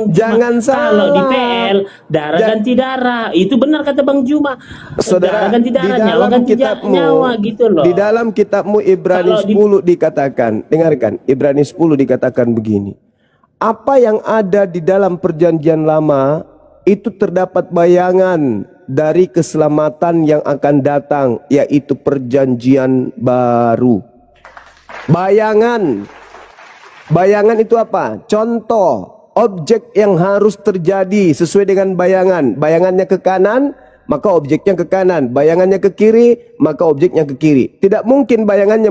Jangan Kalau di salah. PL, darah ganti darah. Itu benar kata Bang Juma. Saudara, Darah ganti di darah, nyawa dalam ganti kitabmu, nyawa gitu loh. di dalam kitabmu Ibrani Kalau di 10 dikatakan, dengarkan, Ibrani 10 dikatakan begini. Apa yang ada di dalam perjanjian lama itu terdapat bayangan dari keselamatan yang akan datang, yaitu perjanjian baru. Bayangan. Bayangan itu apa? Contoh, objek yang harus terjadi sesuai dengan bayangan. Bayangannya ke kanan, maka objeknya ke kanan. Bayangannya ke kiri, maka objeknya ke kiri. Tidak mungkin bayangannya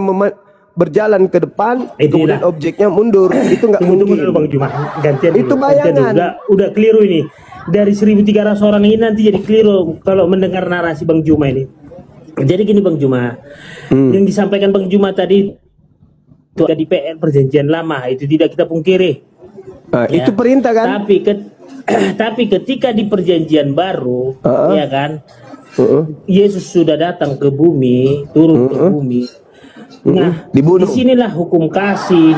berjalan ke depan, kemudian objeknya mundur. Itu nggak mungkin. Tunggu dulu Bang Juma, gantian Itu dulu, bayangan. Udah keliru ini. Dari 1.300 orang ini nanti jadi keliru kalau mendengar narasi Bang Juma ini. Jadi gini Bang Juma, yang disampaikan Bang Juma tadi itu di PL perjanjian lama, itu tidak kita pungkiri. Nah, itu perintah kan? Tapi ketika di perjanjian baru, ya kan, Yesus sudah datang ke bumi, turun ke bumi. Nah, dibunuh. Disinilah hukum kasih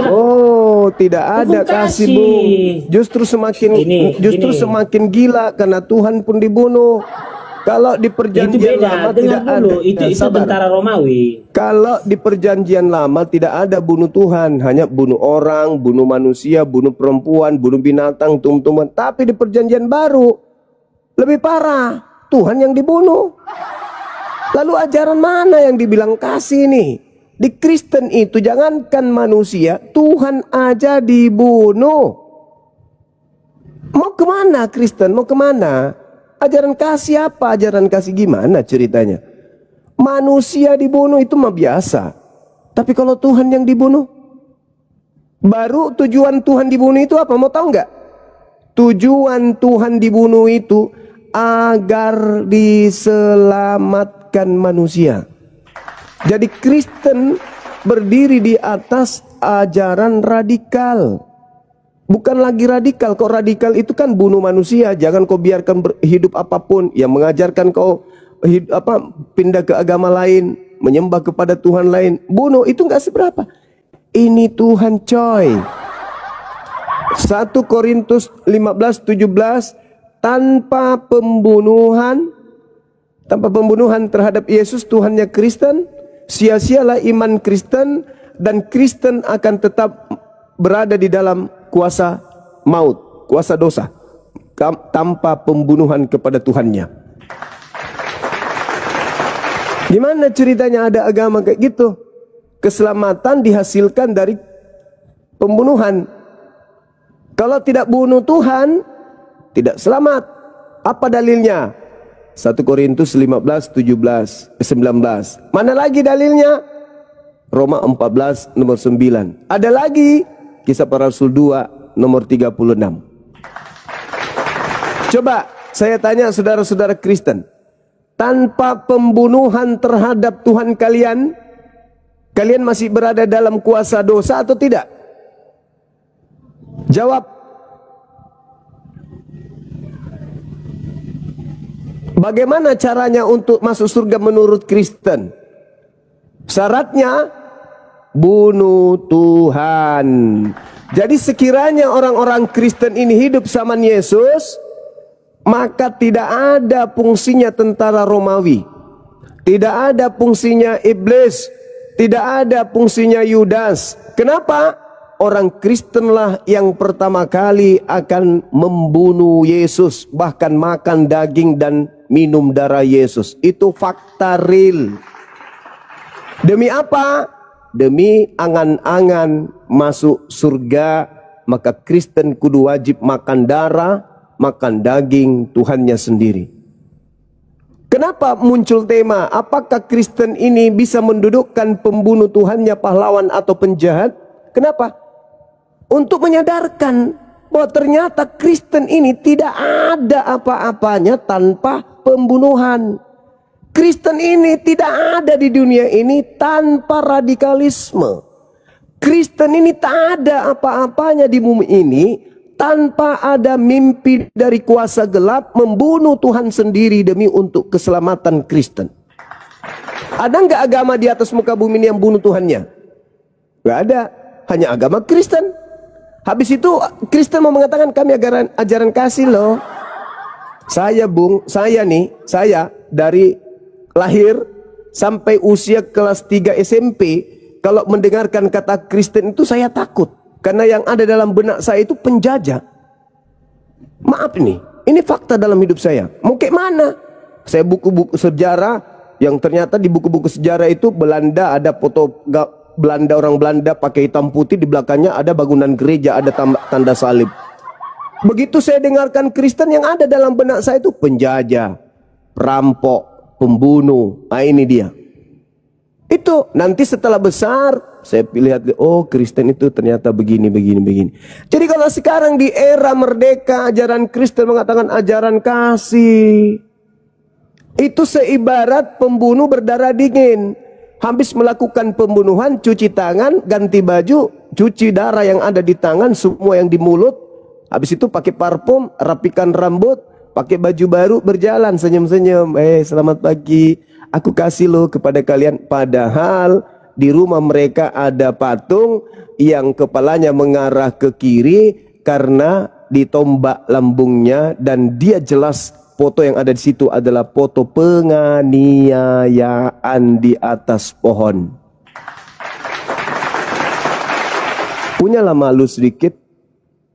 lah. Oh, tidak ada Hukum kasih, Bung. Justru semakin gila karena Tuhan pun dibunuh. Kalau di perjanjian lama tidak ada. Itu tentara Romawi. Kalau di perjanjian lama tidak ada bunuh Tuhan, hanya bunuh orang, bunuh manusia, bunuh perempuan, bunuh binatang, tumbuhan. Tapi di perjanjian baru lebih parah, Tuhan yang dibunuh. Lalu ajaran mana yang dibilang kasih nih? Di Kristen itu jangankan manusia, Tuhan aja dibunuh. Mau kemana Kristen? Mau kemana? Ajaran kasih apa? Ajaran kasih gimana ceritanya? Manusia dibunuh itu mah biasa. Tapi kalau Tuhan yang dibunuh, baru tujuan Tuhan dibunuh itu apa? Mau tahu nggak? Tujuan Tuhan dibunuh itu agar diselamatkan manusia. Jadi Kristen berdiri di atas ajaran radikal. Bukan lagi radikal. Kok radikal itu kan bunuh manusia. Jangan kau biarkan hidup apapun. Yang mengajarkan kau pindah ke agama lain, menyembah kepada Tuhan lain. Bunuh itu nggak seberapa. Ini Tuhan coy. 1 Korintus 15:17, tanpa pembunuhan terhadap Yesus Tuhannya Kristen, sia-sialah iman Kristen, dan Kristen akan tetap berada di dalam kuasa maut, kuasa dosa, tanpa pembunuhan kepada Tuhannya. Gimana ceritanya ada agama kayak gitu? Keselamatan dihasilkan dari pembunuhan. Kalau tidak bunuh Tuhan, tidak selamat. Apa dalilnya? 1 Korintus 15:19. Mana lagi dalilnya? Roma 14 nomor 9. Ada lagi Kisah Para Rasul 2 nomor 36. Coba saya tanya saudara-saudara Kristen, tanpa pembunuhan terhadap Tuhan kalian, kalian masih berada dalam kuasa dosa atau tidak? Jawab. Bagaimana caranya untuk masuk surga menurut Kristen? Syaratnya bunuh Tuhan. Jadi sekiranya orang-orang Kristen ini hidup zaman Yesus, maka tidak ada fungsinya tentara Romawi, tidak ada fungsinya iblis, tidak ada fungsinya Yudas. Kenapa? Orang Kristenlah yang pertama kali akan membunuh Yesus, bahkan makan daging dan minum darah Yesus. Itu fakta real. Demi apa? Demi angan-angan masuk surga, maka Kristen kudu wajib makan darah, makan daging Tuhannya sendiri. Kenapa muncul tema, apakah Kristen ini bisa mendudukkan pembunuh Tuhannya, pahlawan atau penjahat? Kenapa? Untuk menyadarkan bahwa ternyata Kristen ini tidak ada apa-apanya tanpa pembunuhan. Kristen ini tidak ada di dunia ini tanpa radikalisme. Kristen ini tak ada apa-apanya di bumi ini tanpa ada mimpi dari kuasa gelap membunuh Tuhan sendiri demi untuk keselamatan Kristen. Ada nggak agama di atas muka bumi ini yang bunuh Tuhannya? Nggak ada. Hanya agama Kristen. Habis itu Kristen mau mengatakan kami ajaran kasih loh. Saya saya dari lahir sampai usia kelas 3 SMP, kalau mendengarkan kata Kristen itu saya takut. Karena yang ada dalam benak saya itu penjajah. Maaf nih, ini fakta dalam hidup saya. Mau kayak mana? Saya buku-buku sejarah, yang ternyata di buku-buku sejarah itu Belanda, ada foto Belanda, orang Belanda pakai hitam putih, di belakangnya ada bangunan gereja, ada tanda salib. Begitu saya dengarkan Kristen, yang ada dalam benak saya itu penjajah, perampok, pembunuh. Nah ini dia. Itu nanti setelah besar saya lihat, oh Kristen itu ternyata begini. Jadi kalau sekarang di era merdeka, ajaran Kristen mengatakan ajaran kasih, itu seibarat pembunuh berdarah dingin. Habis melakukan pembunuhan, cuci tangan, ganti baju, cuci darah yang ada di tangan, semua yang di mulut. Habis itu pakai parfum, rapikan rambut, pakai baju baru, berjalan senyum-senyum. Selamat pagi, aku kasih loh kepada kalian. Padahal di rumah mereka ada patung yang kepalanya mengarah ke kiri karena ditombak lambungnya, dan dia jelas foto yang ada di situ adalah foto penganiayaan di atas pohon. Punyalah malu sedikit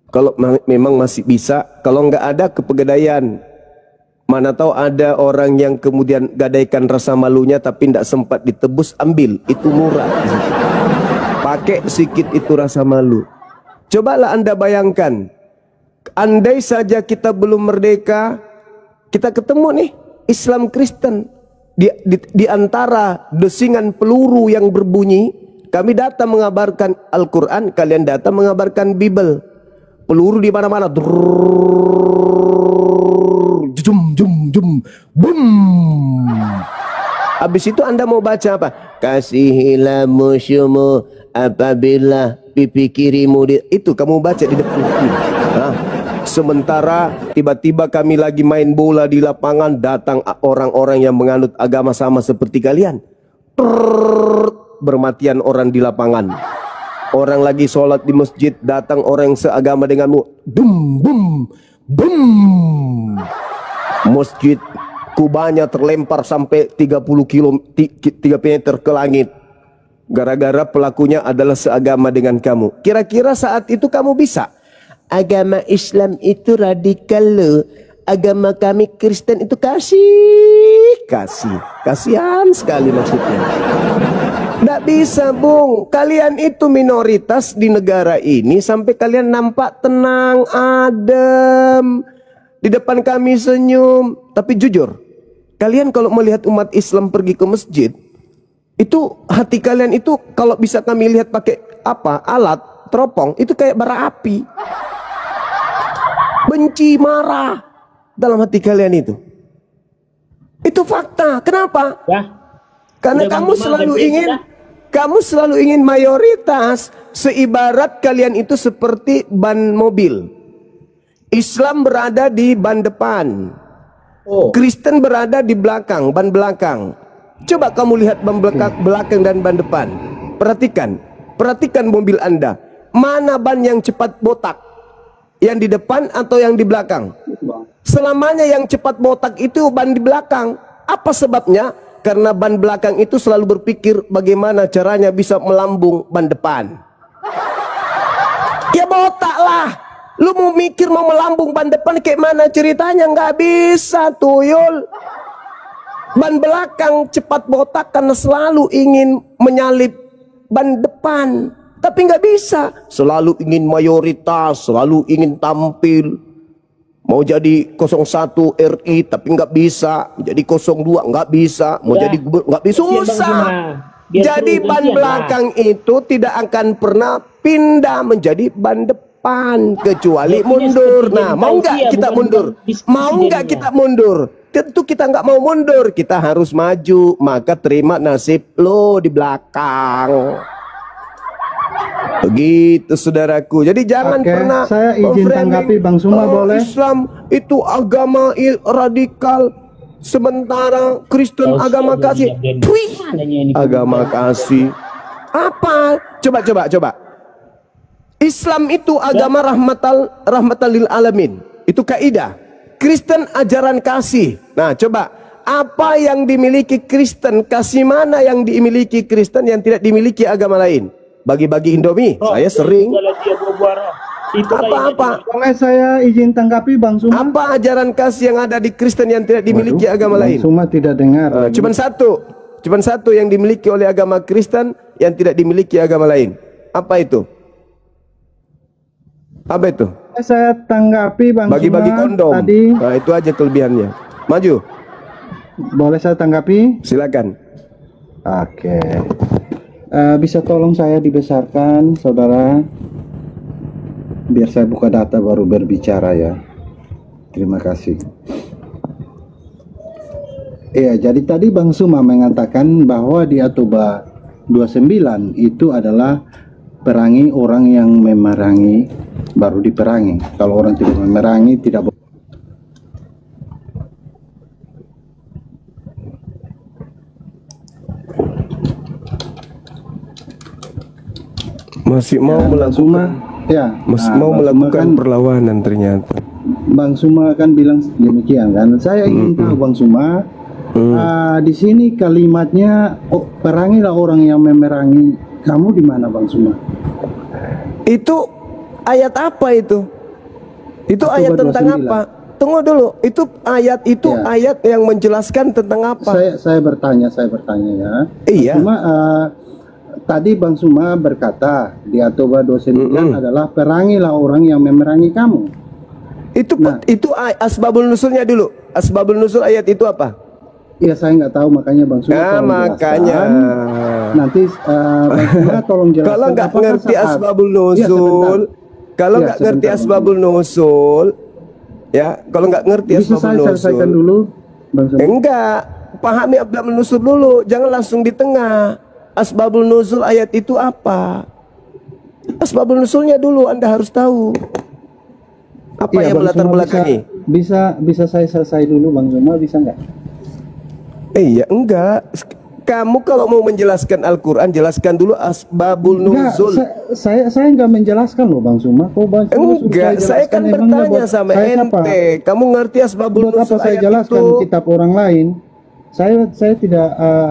kalau memang masih bisa. Kalau nggak ada kepegadaian. Mana tahu ada orang yang kemudian gadaikan rasa malunya tapi tidak sempat ditebus, ambil, itu murah. Pakai sedikit itu rasa malu. Cobalah Anda bayangkan, andai saja kita belum merdeka, kita ketemu nih Islam Kristen di antara desingan peluru yang berbunyi. Kami datang mengabarkan Al-Quran, kalian datang mengabarkan Bible. Peluru di mana-mana, jum, bum. Habis itu Anda mau baca apa? Kasihilah musuhmu apabila pipi kirimu itu kamu baca di depan. Sementara tiba-tiba kami lagi main bola di lapangan, datang orang-orang yang menganut agama sama seperti kalian. Bermatian orang di lapangan. Orang lagi sholat di masjid, datang orang yang seagama denganmu, bum. Masjid kubahnya terlempar sampai 30 meter ke langit. Gara-gara pelakunya adalah seagama dengan kamu. Kira-kira saat itu kamu bisa? Agama Islam itu radikal loh. Agama kami Kristen itu kasihan sekali maksudnya. Tidak bisa Bung, kalian itu minoritas di negara ini sampai kalian nampak tenang, adem, di depan kami senyum. Tapi jujur, kalian kalau melihat umat Islam pergi ke masjid, itu hati kalian itu kalau bisa kami lihat pakai alat teropong, itu kayak bara api. Benci, marah dalam hati kalian itu. Itu fakta. Kenapa? Ya. Karena kamu selalu ingin mayoritas. Seibarat kalian itu seperti ban mobil. Islam berada di ban depan. Kristen berada di belakang, ban belakang. Coba kamu lihat ban belakang dan ban depan. Perhatikan mobil Anda. Mana ban yang cepat botak? Yang di depan atau yang di belakang? Selamanya yang cepat botak itu ban di belakang. Apa sebabnya? Karena ban belakang itu selalu berpikir bagaimana caranya bisa melambung ban depan. Ya botak lah. Lu mau mikir mau melambung ban depan kayak mana ceritanya? Nggak bisa tuyul. Ban belakang cepat botak karena selalu ingin menyalip ban depan. Tapi nggak bisa. Selalu ingin mayoritas, selalu ingin tampil. Mau jadi 01 RI tapi nggak bisa. Jadi 02 nggak bisa. Mau jadi nggak bisa. Susah. Jadi ban belakang itu tidak akan pernah pindah menjadi ban depan. Kecuali mundur. Nah, mau nggak kita mundur? Mau nggak kita mundur? Tentu kita nggak mau mundur. Kita harus maju. Maka terima nasib lo di belakang. Begitu saudaraku. Jadi jangan pernah saya izin tanggapi Bang Suma boleh. Islam itu agama radikal, sementara Kristen agama kasih. Agama kasih. Apa? Coba. Islam itu agama rahmatal lil alamin. Itu kaidah. Kristen ajaran kasih. Nah, coba apa yang dimiliki Kristen, kasih mana yang dimiliki Kristen yang tidak dimiliki agama lain? Bagi-bagi Indomie, saya sering. Apa-apa? Boleh saya izin tanggapi Bang Suma? Apa ajaran kasih yang ada di Kristen yang tidak dimiliki agama lain? Bang Suma tidak dengar. Cuman satu yang dimiliki oleh agama Kristen yang tidak dimiliki agama lain. Apa itu? Apa itu? Saya tanggapi Bang Bagi-bagi Suma kondom. tadi. Nah, itu aja kelebihannya. Maju. Boleh saya tanggapi? Silakan. Oke. Bisa tolong saya dibesarkan, saudara? Biar saya buka data baru berbicara ya. Terima kasih. Iya, jadi tadi Bang Suma mengatakan bahwa di Atoba 29 itu adalah perangi orang yang memerangi baru diperangi. Kalau orang tidak memerangi tidak boleh. Masih mau melakukan melakukan perlawanan ternyata. Bang Suma kan bilang demikian kan. Saya ingin tahu Bang Suma, di sini kalimatnya perangilah orang yang memerangi kamu di mana Bang Suma? Itu ayat apa itu? Itu Atoba ayat tentang 29. apa? Tunggu dulu. Itu ayat yang menjelaskan tentang apa? Saya bertanya ya. Iya. Cuma tadi Bang Suma berkata di Atoba 29 adalah perangilah orang yang memerangi kamu. Itu asbabul nusulnya dulu. Asbabul nusul ayat itu apa? Ya saya nggak tahu, makanya Bang Suma tolong makanya jelaskan. Nanti Bang Suma tolong jelaskan. Kalau nggak apakah ngerti saat- asbabul Ya, nusul, kalau Ya, nggak ngerti sebentar, asbabul nusul, ya, kalau nggak ngerti bisa saya asbabul selesaikan nusul, dulu Bang Suma? enggak, pahami asbabul nusul dulu, jangan langsung di tengah. Asbabul nuzul ayat itu apa? Asbabul nuzulnya dulu Anda harus tahu. Apa Iya, yang Bang melatar Suma belakangi? bisa saya selesai dulu Bang Suma, bisa nggak? Iya, enggak. Kamu kalau mau menjelaskan Al-Quran, jelaskan dulu asbabul Enggak, nuzul. saya nggak menjelaskan loh Bang Suma. Kok Bang Suma suruh Enggak, saya jelaskan? kan Emangnya bertanya buat sama saya apa? ente. Kamu ngerti asbabul Buat apa nuzul saya ayat jelaskan itu? kitab orang lain? Saya tidak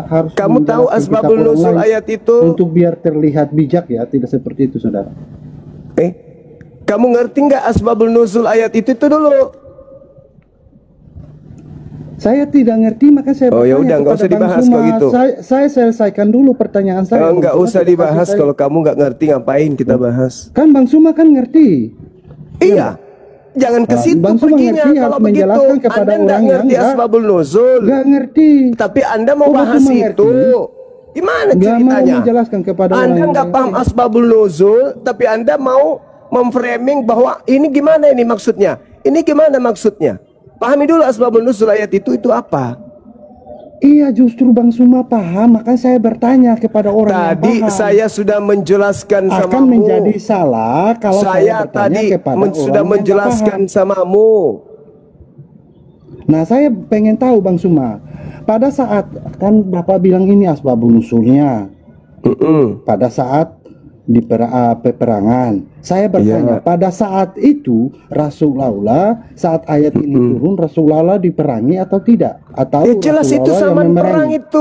harus. Kamu tahu menjelaskan kitab asbabul orang nuzul lain ayat itu? untuk biar terlihat bijak ya, tidak seperti itu saudara. Kamu ngerti nggak asbabul nuzul ayat itu dulu? Saya tidak ngerti, maka saya Oh, ya bertanya udah, nggak kepada usah Bang dibahas Suma. kalau gitu. Saya selesaikan dulu pertanyaan saya. Bang Nggak Suma, usah tidak dibahas kasih kalau kamu nggak ngerti, ngapain kita bahas? Kan Bang Suma kan ngerti. Iya. Jangan ke situ Bang Suma perginya. ngerti, Kalau harus begitu menjelaskan kepada Anda nggak orang yang ngerti nggak- asbabul nuzul. Nggak ngerti. Tapi Anda mau Kok Bang bahas Suma itu. ngerti? Gimana Nggak mau ceritanya? menjelaskan kepada orang Anda yang nggak nggak paham ngerti. asbabul nuzul, tapi Anda mau memframing bahwa ini gimana ini maksudnya? Ini gimana maksudnya? Pahami dulu asbabul nuzul ayat itu apa? Iya, justru Bang Suma paham, maka saya bertanya kepada orang Tadi yang paham. saya sudah menjelaskan Akan samamu. menjadi salah kalau Saya bertanya tadi kepada orang sudah yang nggak menjelaskan paham. samamu. Nah, saya pengen tahu Bang Suma, pada saat kan Bapak bilang ini asbabun nusulnya, pada saat di peperangan, saya bertanya, Iya. pada saat itu Rasulullah saat ayat ini turun, Rasulullah diperangi atau tidak? Atau Jelas itu Rasulullah yang saman memerangi? perang itu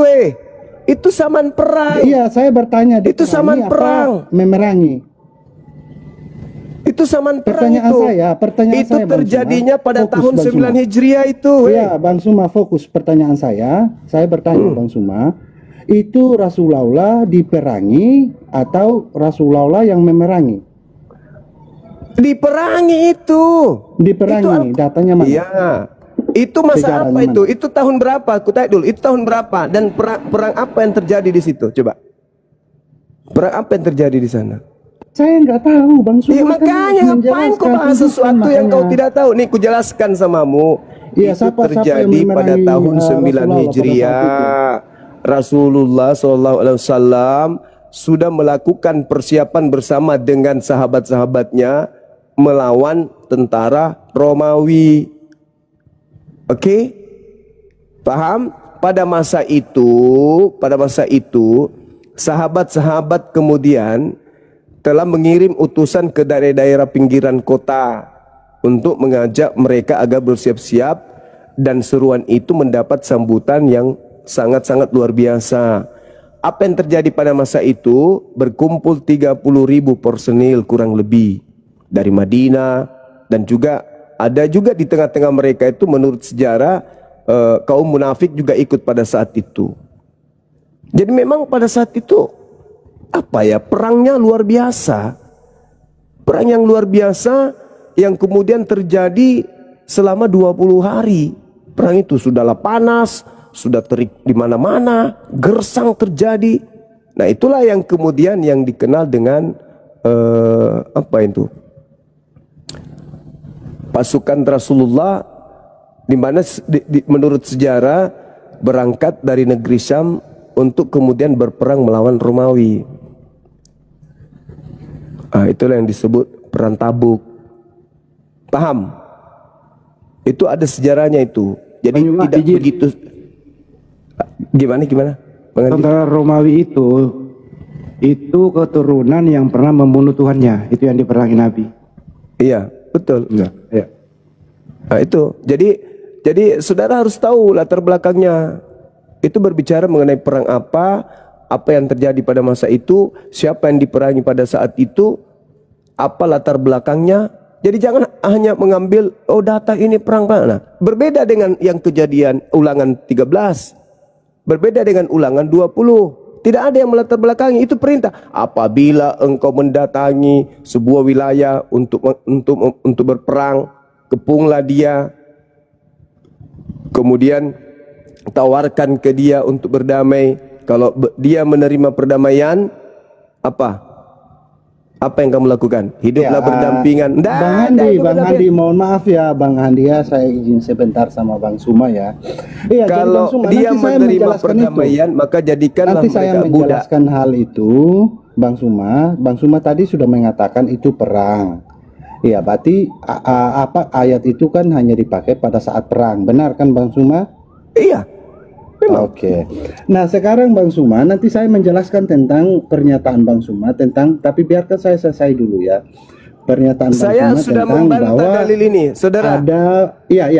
Itu saman perang. Iya, saya bertanya Itu diperangi saman apa perang. memerangi? Itu saman perang Pertanyaan itu. pertanyaan Itu saya, Bang terjadinya Suma. pada Fokus, tahun Bang 9 Suma. Hijriah itu. Iya, Bang Suma, fokus pertanyaan saya. Saya bertanya Bang Suma, itu Rasulullah diperangi atau Rasulullah yang memerangi? Diperangi itu. Diperangi, Itu datanya mana? Iya. Itu masa Sejarahnya apa mana? itu? Itu tahun berapa? Aku tanya dulu. Itu tahun berapa? Dan perang apa yang terjadi di situ? Coba. Perang apa yang terjadi di sana? Saya nggak tahu, Bang Suma. Iya, kan makanya ngapain kau menjelaskan bahas itu, sesuatu yang kau makanya. tidak tahu? Nih, ku jelaskan samamu. Iya, Itu siapa yang terjadi pada memerangi, tahun 9 Rasulullah pada saat Hijriah. Rasulullah SAW sudah melakukan persiapan bersama dengan sahabat-sahabatnya melawan tentara Romawi. Oke? Paham? Pada masa itu sahabat-sahabat kemudian telah mengirim utusan ke daerah-daerah pinggiran kota untuk mengajak mereka agar bersiap-siap, dan seruan itu mendapat sambutan yang sangat-sangat luar biasa. Apa yang terjadi pada masa itu? Berkumpul 30.000 personil kurang lebih dari Madinah, dan juga ada juga di tengah-tengah mereka itu menurut sejarah kaum munafik juga ikut pada saat itu. Jadi memang pada saat itu perangnya luar biasa. Perang yang luar biasa yang kemudian terjadi selama 20 hari. Perang itu sudahlah panas, sudah terik di mana-mana, gersang terjadi. Nah, itulah yang kemudian yang dikenal dengan pasukan Rasulullah, di mana menurut sejarah berangkat dari negeri Syam untuk kemudian berperang melawan Romawi. Itulah yang disebut perang Tabuk. Paham? Itu ada sejarahnya itu. Jadi tidak begitu. Gimana? Tentara Romawi itu keturunan yang pernah membunuh Tuhannya. Itu yang diperangi Nabi. Iya, betul. Iya. Nah, itu. Jadi saudara harus tahu latar belakangnya. Itu berbicara mengenai perang apa yang terjadi pada masa itu, siapa yang diperangi pada saat itu, apa latar belakangnya. Jadi jangan hanya mengambil data ini perang. Nah, berbeda dengan yang kejadian Ulangan 13. Berbeda dengan Ulangan 20. Tidak ada yang melatar belakangi, itu perintah. Apabila engkau mendatangi sebuah wilayah untuk berperang, kepunglah dia. Kemudian tawarkan ke dia untuk berdamai. Kalau dia menerima perdamaian, apa yang kamu lakukan? Hiduplah berdampingan. Bang Handi, mohon maaf ya Bang Handi ya, saya izin sebentar sama Bang Suma ya. Iya, kalau Bang Suma, dia menerima perdamaian, maka jadikanlah nanti saya menjelaskan hal itu, Bang Suma. Bang Suma tadi sudah mengatakan itu perang. Iya, berarti ayat itu kan hanya dipakai pada saat perang. Benar kan Bang Suma? Iya. Oke. Nah, sekarang Bang Suma, nanti saya menjelaskan tentang pernyataan Bang Suma tapi biarkan saya selesai dulu ya. Pernyataan saya Bang Suma sudah tentang membantah dalil ini, saudara.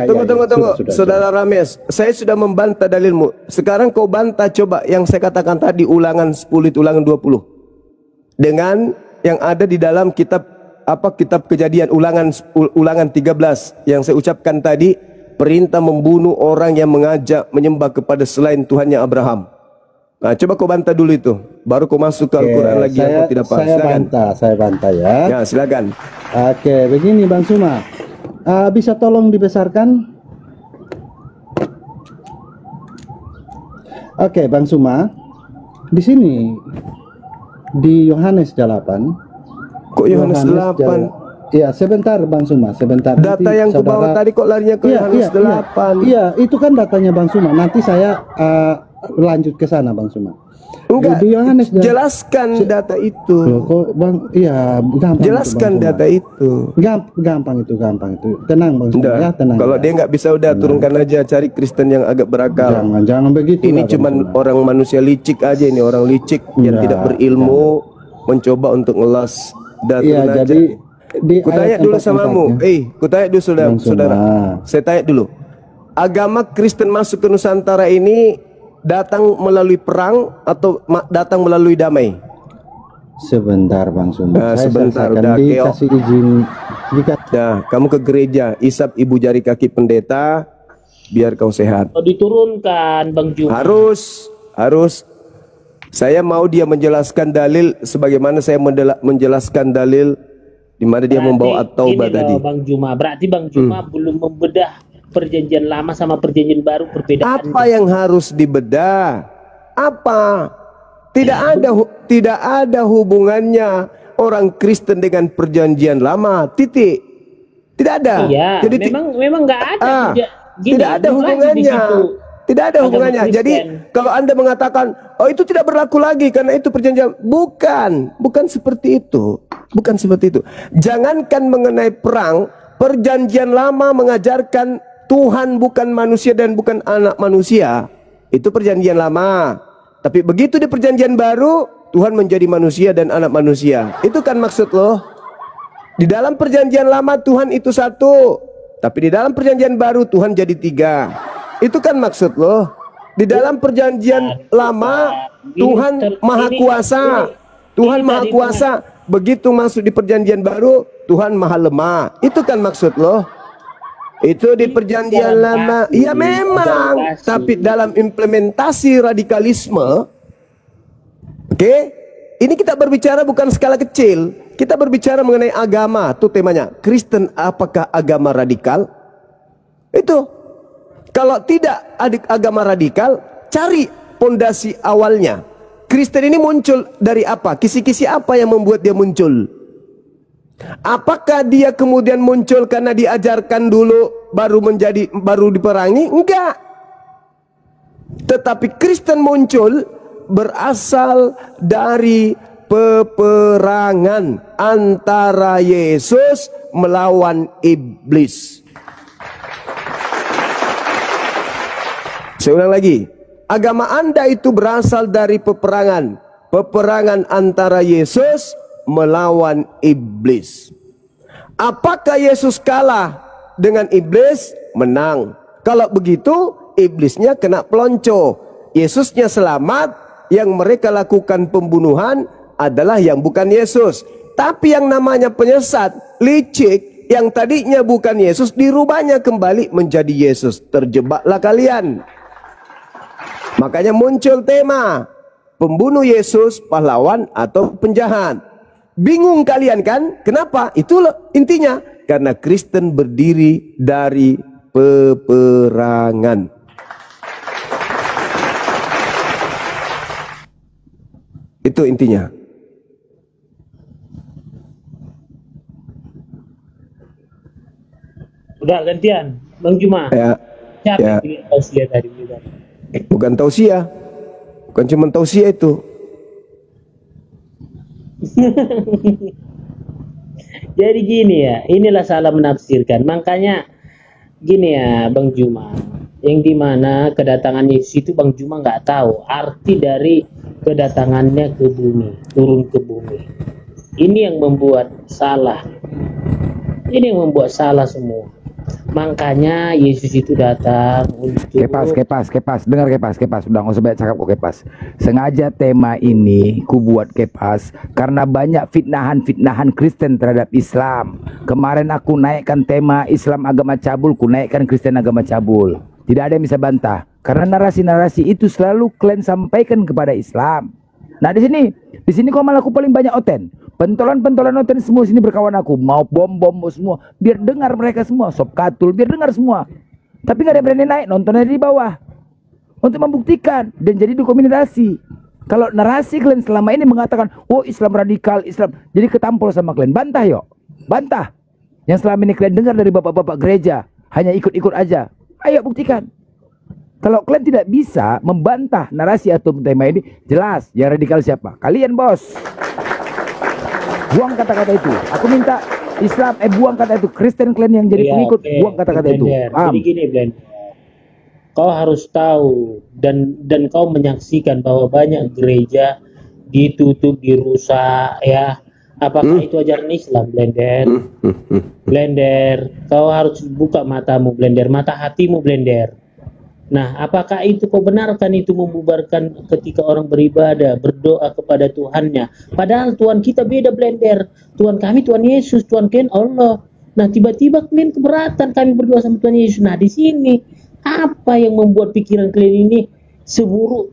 Tunggu. Saudara Rames, saya sudah membantah dalilmu. Sekarang kau bantah coba yang saya katakan tadi, Ulangan 10 itu Ulangan 20. Dengan yang ada di dalam kitab Kejadian Ulangan 13 yang saya ucapkan tadi, perintah membunuh orang yang mengajak menyembah kepada selain Tuhannya Abraham. Nah, coba kau bantah dulu itu, baru kau masuk ke Al-Quran lagi. Aku tidak paham. Saya bantah ya. Ya, silakan. Oke, begini Bang Suma, bisa tolong dibesarkan? Oke, Bang Suma, di sini di Yohanes 8. Kok Yohanes 8? Iya, sebentar Bang Suma, sebentar. Data nanti yang kau bawa tadi kok larinya ke Yohanes 8? Iya, itu kan datanya Bang Suma. Nanti saya lanjut ke sana Bang Suma. Enggak, jelaskan data itu. Loh, kok Bang, iya gampang. Jelaskan itu, data itu. Gampang itu. Tenang Bang Suma, ya, tenang. Kalau dia nggak bisa, udah turunkan aja, cari Kristen yang agak berakal. Jangan begitu. Ini cuman orang manusia licik aja, ini orang licik yang tidak berilmu, mencoba untuk ngelas data. Iya, jadi kutanya dulu samamu, kutanya dulu saudara. Saya tanya dulu, agama Kristen masuk ke Nusantara ini datang melalui perang atau datang melalui damai? Sebentar Bang Suma. Sebentar, udah dikasih izin. Kamu ke gereja, isap ibu jari kaki pendeta, biar kau sehat. Diturunkan Bang Juma. Harus. Saya mau dia menjelaskan dalil sebagaimana saya menjelaskan dalil di mana dia membawa at-taubah tadi. Bang Juma, berarti Bang Juma belum membedah perjanjian lama sama perjanjian baru, perbedaan. Apa yang harus dibedah? Apa? Tidak ada hubungannya orang Kristen dengan perjanjian lama. Titik. Tidak ada. Iya. Jadi memang nggak ada. Tidak ada hubungannya. Tidak ada hubungannya. Jadi kalau Anda mengatakan, itu tidak berlaku lagi karena itu perjanjian, bukan seperti itu. Bukan seperti itu. Jangankan mengenai perang, perjanjian lama mengajarkan Tuhan bukan manusia dan bukan anak manusia. Itu perjanjian lama. Tapi begitu di perjanjian baru, Tuhan menjadi manusia dan anak manusia. Itu kan maksud lo. Di dalam perjanjian lama Tuhan itu satu, tapi di dalam perjanjian baru Tuhan jadi tiga. Itu kan maksud lo. Di dalam perjanjian lama Tuhan maha kuasa. Tuhan maha kuasa. Begitu masuk di perjanjian baru Tuhan maha lemah. Itu kan maksud lo. Itu di perjanjian lama. Iya memang. Tapi dalam implementasi radikalisme, oke, ini kita berbicara bukan skala kecil. Kita berbicara mengenai agama. Itu temanya. Kristen apakah agama radikal? Itu. Kalau tidak agama radikal, cari pondasi awalnya. Kristen ini muncul dari apa? Kisi-kisi apa yang membuat dia muncul? Apakah dia kemudian muncul karena diajarkan dulu baru diperangi? Enggak. Tetapi Kristen muncul berasal dari peperangan antara Yesus melawan iblis. Saya ulang lagi. Agama Anda itu berasal dari peperangan. Peperangan antara Yesus melawan iblis. Apakah Yesus kalah dengan iblis? Menang. Kalau begitu, iblisnya kena pelonco. Yesusnya selamat, yang mereka lakukan pembunuhan adalah yang bukan Yesus. Tapi yang namanya penyesat, licik, yang tadinya bukan Yesus, dirubahnya kembali menjadi Yesus. Terjebaklah kalian. Makanya muncul tema pembunuh Yesus, pahlawan atau penjahat. Bingung kalian kan? Kenapa? Itulah intinya. Karena Kristen berdiri dari peperangan. Itu intinya. Udah gantian, Bang Juma. Ya. Siapa Ya. yang bikin tausiah tadi? Bukan tausiah. Bukan cuma tausiah itu. Jadi gini ya, inilah salah menafsirkan. Makanya gini ya, Bang Juma, yang dimana kedatangan Yesus itu Bang Juma nggak tahu arti dari kedatangannya ke bumi, turun ke bumi. Ini yang membuat salah. Ini yang membuat salah semua. Makanya Yesus itu datang untuk Kepas, dengar kepas, udah nggak usah banyak cakap kok kepas. Sengaja tema ini ku buat kepas karena banyak fitnahan Kristen terhadap Islam. Kemarin aku naikkan tema Islam agama cabul, ku naikkan Kristen agama cabul. Tidak ada yang bisa bantah karena narasi-narasi itu selalu kalian sampaikan kepada Islam. Nah di sini kok malah aku paling banyak oten. Pentolan oten semua sini berkawan aku. Mau bom semua. Biar dengar mereka semua. Sob katul, biar dengar semua. Tapi gak ada yang berani naik. Nontonnya di bawah. Untuk membuktikan. Dan jadi dokumentasi. Kalau narasi kalian selama ini mengatakan, oh Islam radikal, Islam. Jadi ketampol sama kalian. Bantah yuk. Bantah. Yang selama ini kalian dengar dari bapak-bapak gereja. Hanya ikut-ikut aja. Ayo buktikan. Kalau kalian tidak bisa membantah narasi atau tema ini, jelas yang radikal siapa? Kalian bos. Buang kata-kata itu. Aku minta Islam, buang kata itu. Kristen kalian yang jadi pengikut, buang kata-kata itu. Jadi gini, Blender. Kau harus tahu dan kau menyaksikan bahwa banyak gereja ditutup, dirusak, ya. Apakah itu ajaran Islam, Blender? Blender, kau harus buka matamu, Blender, mata hatimu, Blender. Nah, apakah itu kau benarkan itu membubarkan ketika orang beribadah, berdoa kepada Tuhannya? Padahal Tuhan kita beda, Blender. Tuhan kami Tuhan Yesus, Tuhan kalian Allah. Nah, tiba-tiba kalian keberatan kami berdoa sama Tuhan Yesus. Nah, di sini apa yang membuat pikiran kalian ini seburuk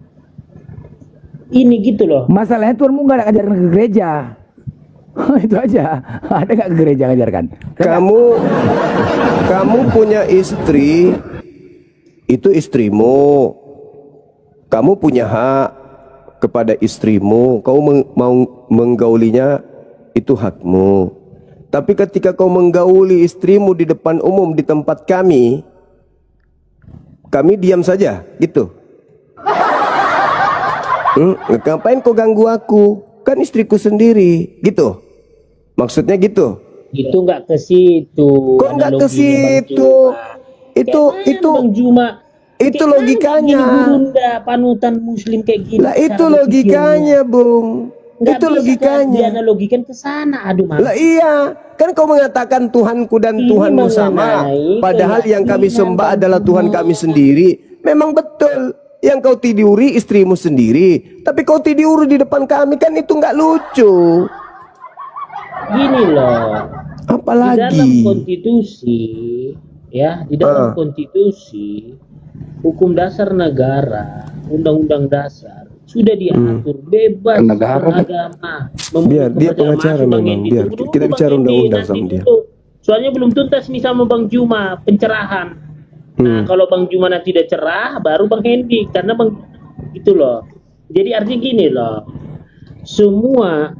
ini gitu loh? Masalahnya Tuhanmu nggak ngajarin ke gereja. Itu aja. Ada nggak ke gereja ngajarkan? Kamu punya istri. Itu istrimu. Kamu punya hak kepada istrimu. Kau mau menggaulinya, itu hakmu. Tapi ketika kau menggauli istrimu di depan umum di tempat kami diam saja, gitu. Ngapain kau ganggu aku? Kan istriku sendiri, gitu. Maksudnya gitu. Itu nggak ke situ. Kok nggak ke situ? Itu Bang Juma, Itu Kayak logikanya. gini, Bunda, panutan muslim kayak gini. Lah itu cara logikanya, Bung. Nggak Itu bisa logikanya. dianalogikan ke sana. Aduh, Lah iya, kan kau mengatakan Tuhanku dan Ini Tuhanmu sama, mengenai padahal yang kami keyakinan sembah dan adalah Tuhan iman. kami sendiri. Memang betul. Yang kau tiduri istrimu sendiri, tapi kau tiduri di depan kami, kan itu nggak lucu. Gini loh. Di dalam Apalagi konstitusi, ya, di dalam konstitusi, hukum dasar negara, undang-undang dasar sudah diatur bebas Negara. beragama. Biar dia pengacara Bang memang, Hendi. biar Tunggu kita dulu, bicara Bang Hendi, undang-undang nanti sama dia. dulu. Soalnya belum tuntas nih sama Bang Juma pencerahan. Nah, kalau Bang Juma nanti udah cerah, baru Bang Hendi, karena Bang itu loh. Jadi artinya gini loh, semua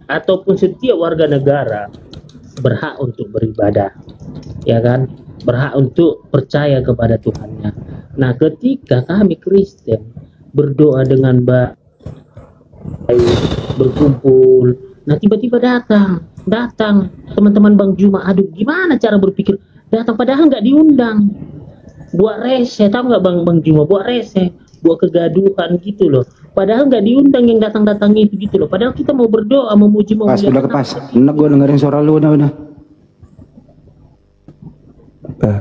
ataupun setiap warga negara berhak untuk beribadah, ya kan? Berhak untuk percaya kepada Tuhannya. Nah, ketika kami Kristen berdoa dengan baik, berkumpul, nah tiba-tiba datang teman-teman Bang Juma, aduh gimana cara berpikir, datang padahal nggak diundang, buat rese, tahu nggak Bang Juma, buat rese, buat kegaduhan gitu loh, padahal nggak diundang yang datang itu gitu loh, padahal kita mau berdoa, memuji, Pas, memuliakan udah ke pas. Allah. Enak gue dengerin suara lu, udah. Nah,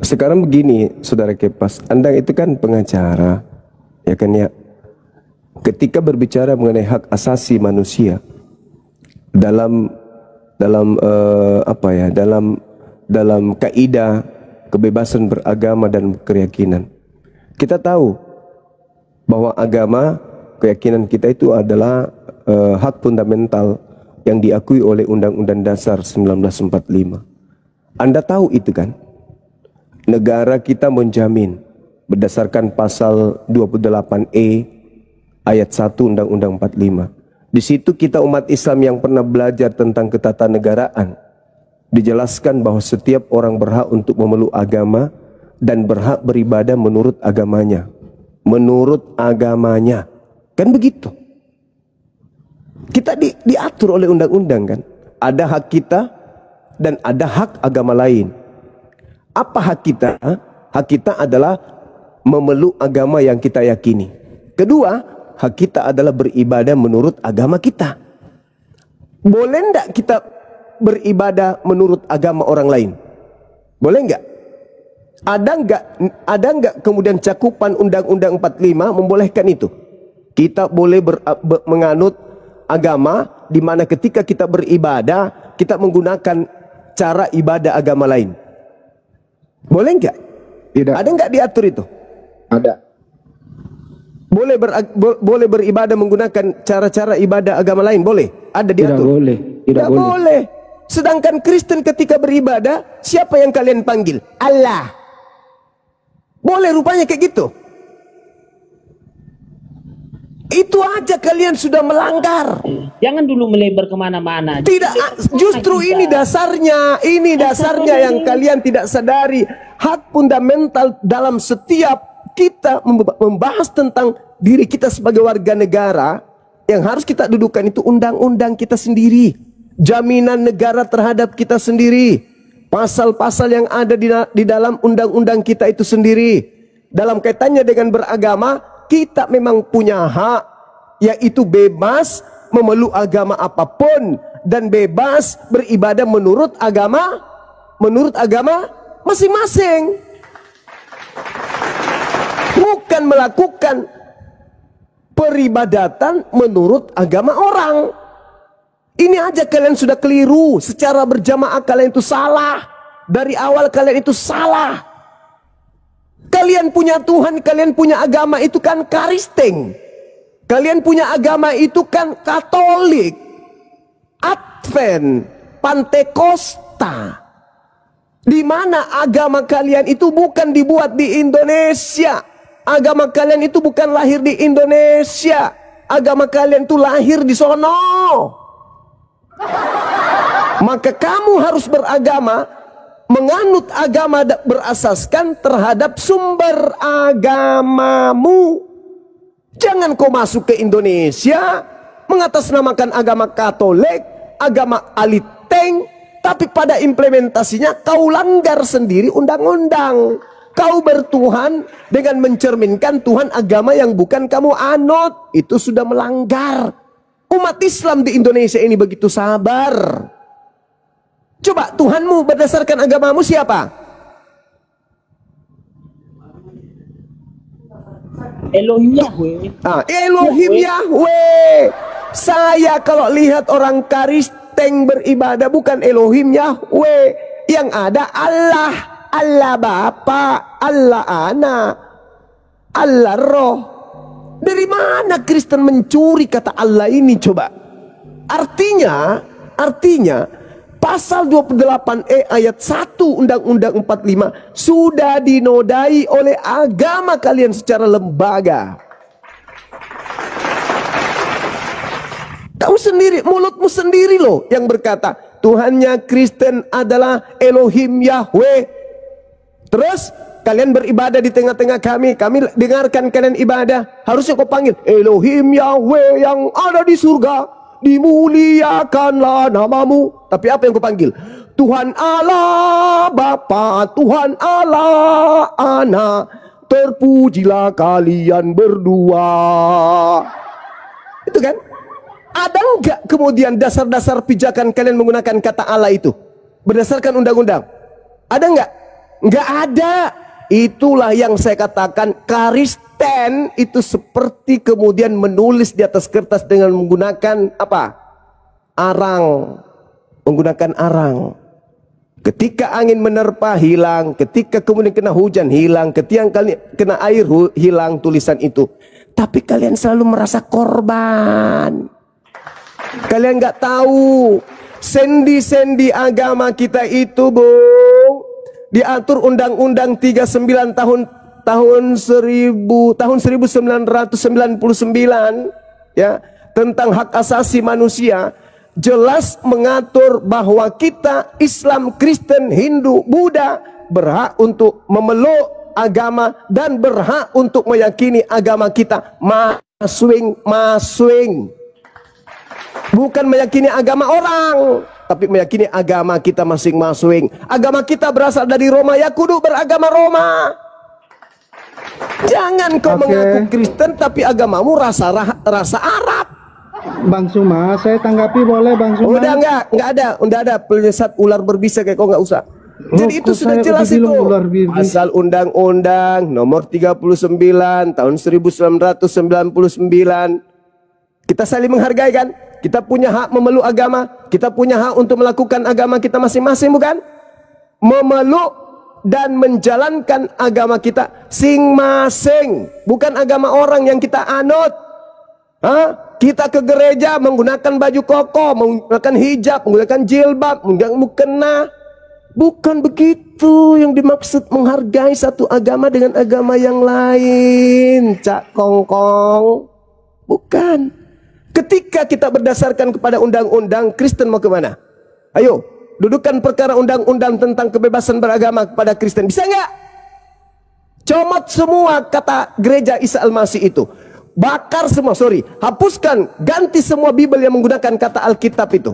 sekarang begini, saudara Kepas, Anda itu kan pengacara, ya kan ya. Ketika berbicara mengenai hak asasi manusia dalam kaidah kebebasan beragama dan keyakinan, kita tahu bahwa agama, keyakinan kita itu adalah hak fundamental yang diakui oleh Undang-Undang Dasar 1945. Anda tahu itu kan? Negara kita menjamin berdasarkan pasal 28E ayat 1 Undang-Undang 45. Di situ kita umat Islam yang pernah belajar tentang ketatanegaraan dijelaskan bahwa setiap orang berhak untuk memeluk agama dan berhak beribadah menurut agamanya. Menurut agamanya. Kan begitu. Kita diatur oleh undang-undang kan. Ada hak kita dan ada hak agama lain. Apa hak kita? Hak kita adalah memeluk agama yang kita yakini. Kedua, hak kita adalah beribadah menurut agama kita. Boleh enggak kita beribadah menurut agama orang lain? Boleh enggak? Ada enggak kemudian cakupan Undang-Undang 45 membolehkan itu? Kita boleh menganut agama di mana ketika kita beribadah, kita menggunakan cara ibadah agama lain. Boleh enggak? Tidak. Ada enggak diatur itu? Ada. Boleh beribadah menggunakan cara-cara ibadah agama lain? Boleh? Ada diatur? Tidak boleh. Tidak boleh. Sedangkan Kristen ketika beribadah, siapa yang kalian panggil? Allah. Boleh rupanya kayak gitu. Itu aja kalian sudah melanggar. Jangan dulu melebar kemana-mana. Tidak, justru ini dasarnya yang kalian tidak sadari. Hak fundamental dalam setiap kita membahas tentang diri kita sebagai warga negara, yang harus kita dudukan itu undang-undang kita sendiri, jaminan negara terhadap kita sendiri, pasal-pasal yang ada di dalam undang-undang kita itu sendiri. Dalam kaitannya dengan beragama, kita memang punya hak, yaitu bebas memeluk agama apapun dan bebas beribadah menurut agama masing-masing. Bukan melakukan peribadatan menurut agama orang. Ini aja kalian sudah keliru. Secara berjamaah kalian itu salah. Dari awal kalian itu salah. Kalian punya Tuhan, kalian punya agama itu kan Kristen. Kalian punya agama itu kan Katolik, Advent, Pantekosta. Di mana agama kalian itu bukan dibuat di Indonesia. Agama kalian itu bukan lahir di Indonesia. Agama kalian itu lahir di sono. Maka kamu harus beragama, menganut agama berasaskan terhadap sumber agamamu. Jangan kau masuk ke Indonesia mengatasnamakan agama Katolik, agama Aliteng, tapi pada implementasinya kau langgar sendiri undang-undang. Kau bertuhan dengan mencerminkan Tuhan agama yang bukan kamu anut. Itu sudah melanggar. Umat Islam di Indonesia ini begitu sabar. Coba Tuhanmu berdasarkan agamamu siapa? Elohim Yahweh. Elohim Yahweh. Saya kalau lihat orang Kristen beribadah bukan Elohim Yahweh. Yang ada Allah. Allah Bapa, Allah Anak, Allah Roh. Dari mana Kristen mencuri kata Allah ini coba? Artinya pasal 28E ayat 1 Undang-Undang 45 sudah dinodai oleh agama kalian secara lembaga. Kamu sendiri, mulutmu sendiri loh yang berkata Tuhannya Kristen adalah Elohim Yahweh. Terus kalian beribadah di tengah-tengah kami dengarkan kalian ibadah. Harusnya kau panggil Elohim Yahweh yang ada di surga, dimuliakanlah namamu. Tapi apa yang kau panggil? Tuhan Allah Bapa, Tuhan Allah Anak, terpujilah kalian berdua. Itu kan? Ada enggak kemudian dasar-dasar pijakan kalian menggunakan kata Allah itu berdasarkan undang-undang? Ada enggak? Enggak ada. Itulah yang saya katakan Kristen itu seperti kemudian menulis di atas kertas dengan menggunakan apa? Arang. Menggunakan arang. Ketika angin menerpa hilang, ketika kemudian kena hujan hilang, ketika kena air hilang tulisan itu. Tapi kalian selalu merasa korban. Kalian nggak tahu sendi-sendi agama kita itu, Bung, diatur Undang-Undang 39 tahun 1999 ya, tentang hak asasi manusia, jelas mengatur bahwa kita Islam, Kristen, Hindu, Buddha berhak untuk memeluk agama dan berhak untuk meyakini agama kita masing-masing. Bukan meyakini agama orang, tapi meyakini agama kita masing-masing. Agama kita berasal dari Roma, ya kudu beragama Roma. Jangan kau mengaku Kristen tapi agamamu rasa Arab. Bang Suma, saya tanggapi boleh Bang Suma? Udah enggak ada penyesat ular berbisa kayak kau enggak usah. Jadi itu sudah jelas itu. Asal Undang-Undang nomor 39 tahun 1999. Kita saling menghargai kan? Kita punya hak memeluk agama, kita punya hak untuk melakukan agama kita masing-masing, bukan? Memeluk dan menjalankan agama kita masing-masing, bukan agama orang yang kita anut. Kita ke gereja menggunakan baju koko, menggunakan hijab, menggunakan jilbab, menggunakan mukena. Bukan begitu yang dimaksud menghargai satu agama dengan agama yang lain, Cak Kongkong. Bukan. Ketika kita berdasarkan kepada undang-undang, Kristen mau kemana? Ayo, dudukan perkara undang-undang tentang kebebasan beragama kepada Kristen. Bisa nggak? Comot semua kata gereja Isa Al-Masih itu. Bakar semua, hapuskan, ganti semua Bible yang menggunakan kata Alkitab itu.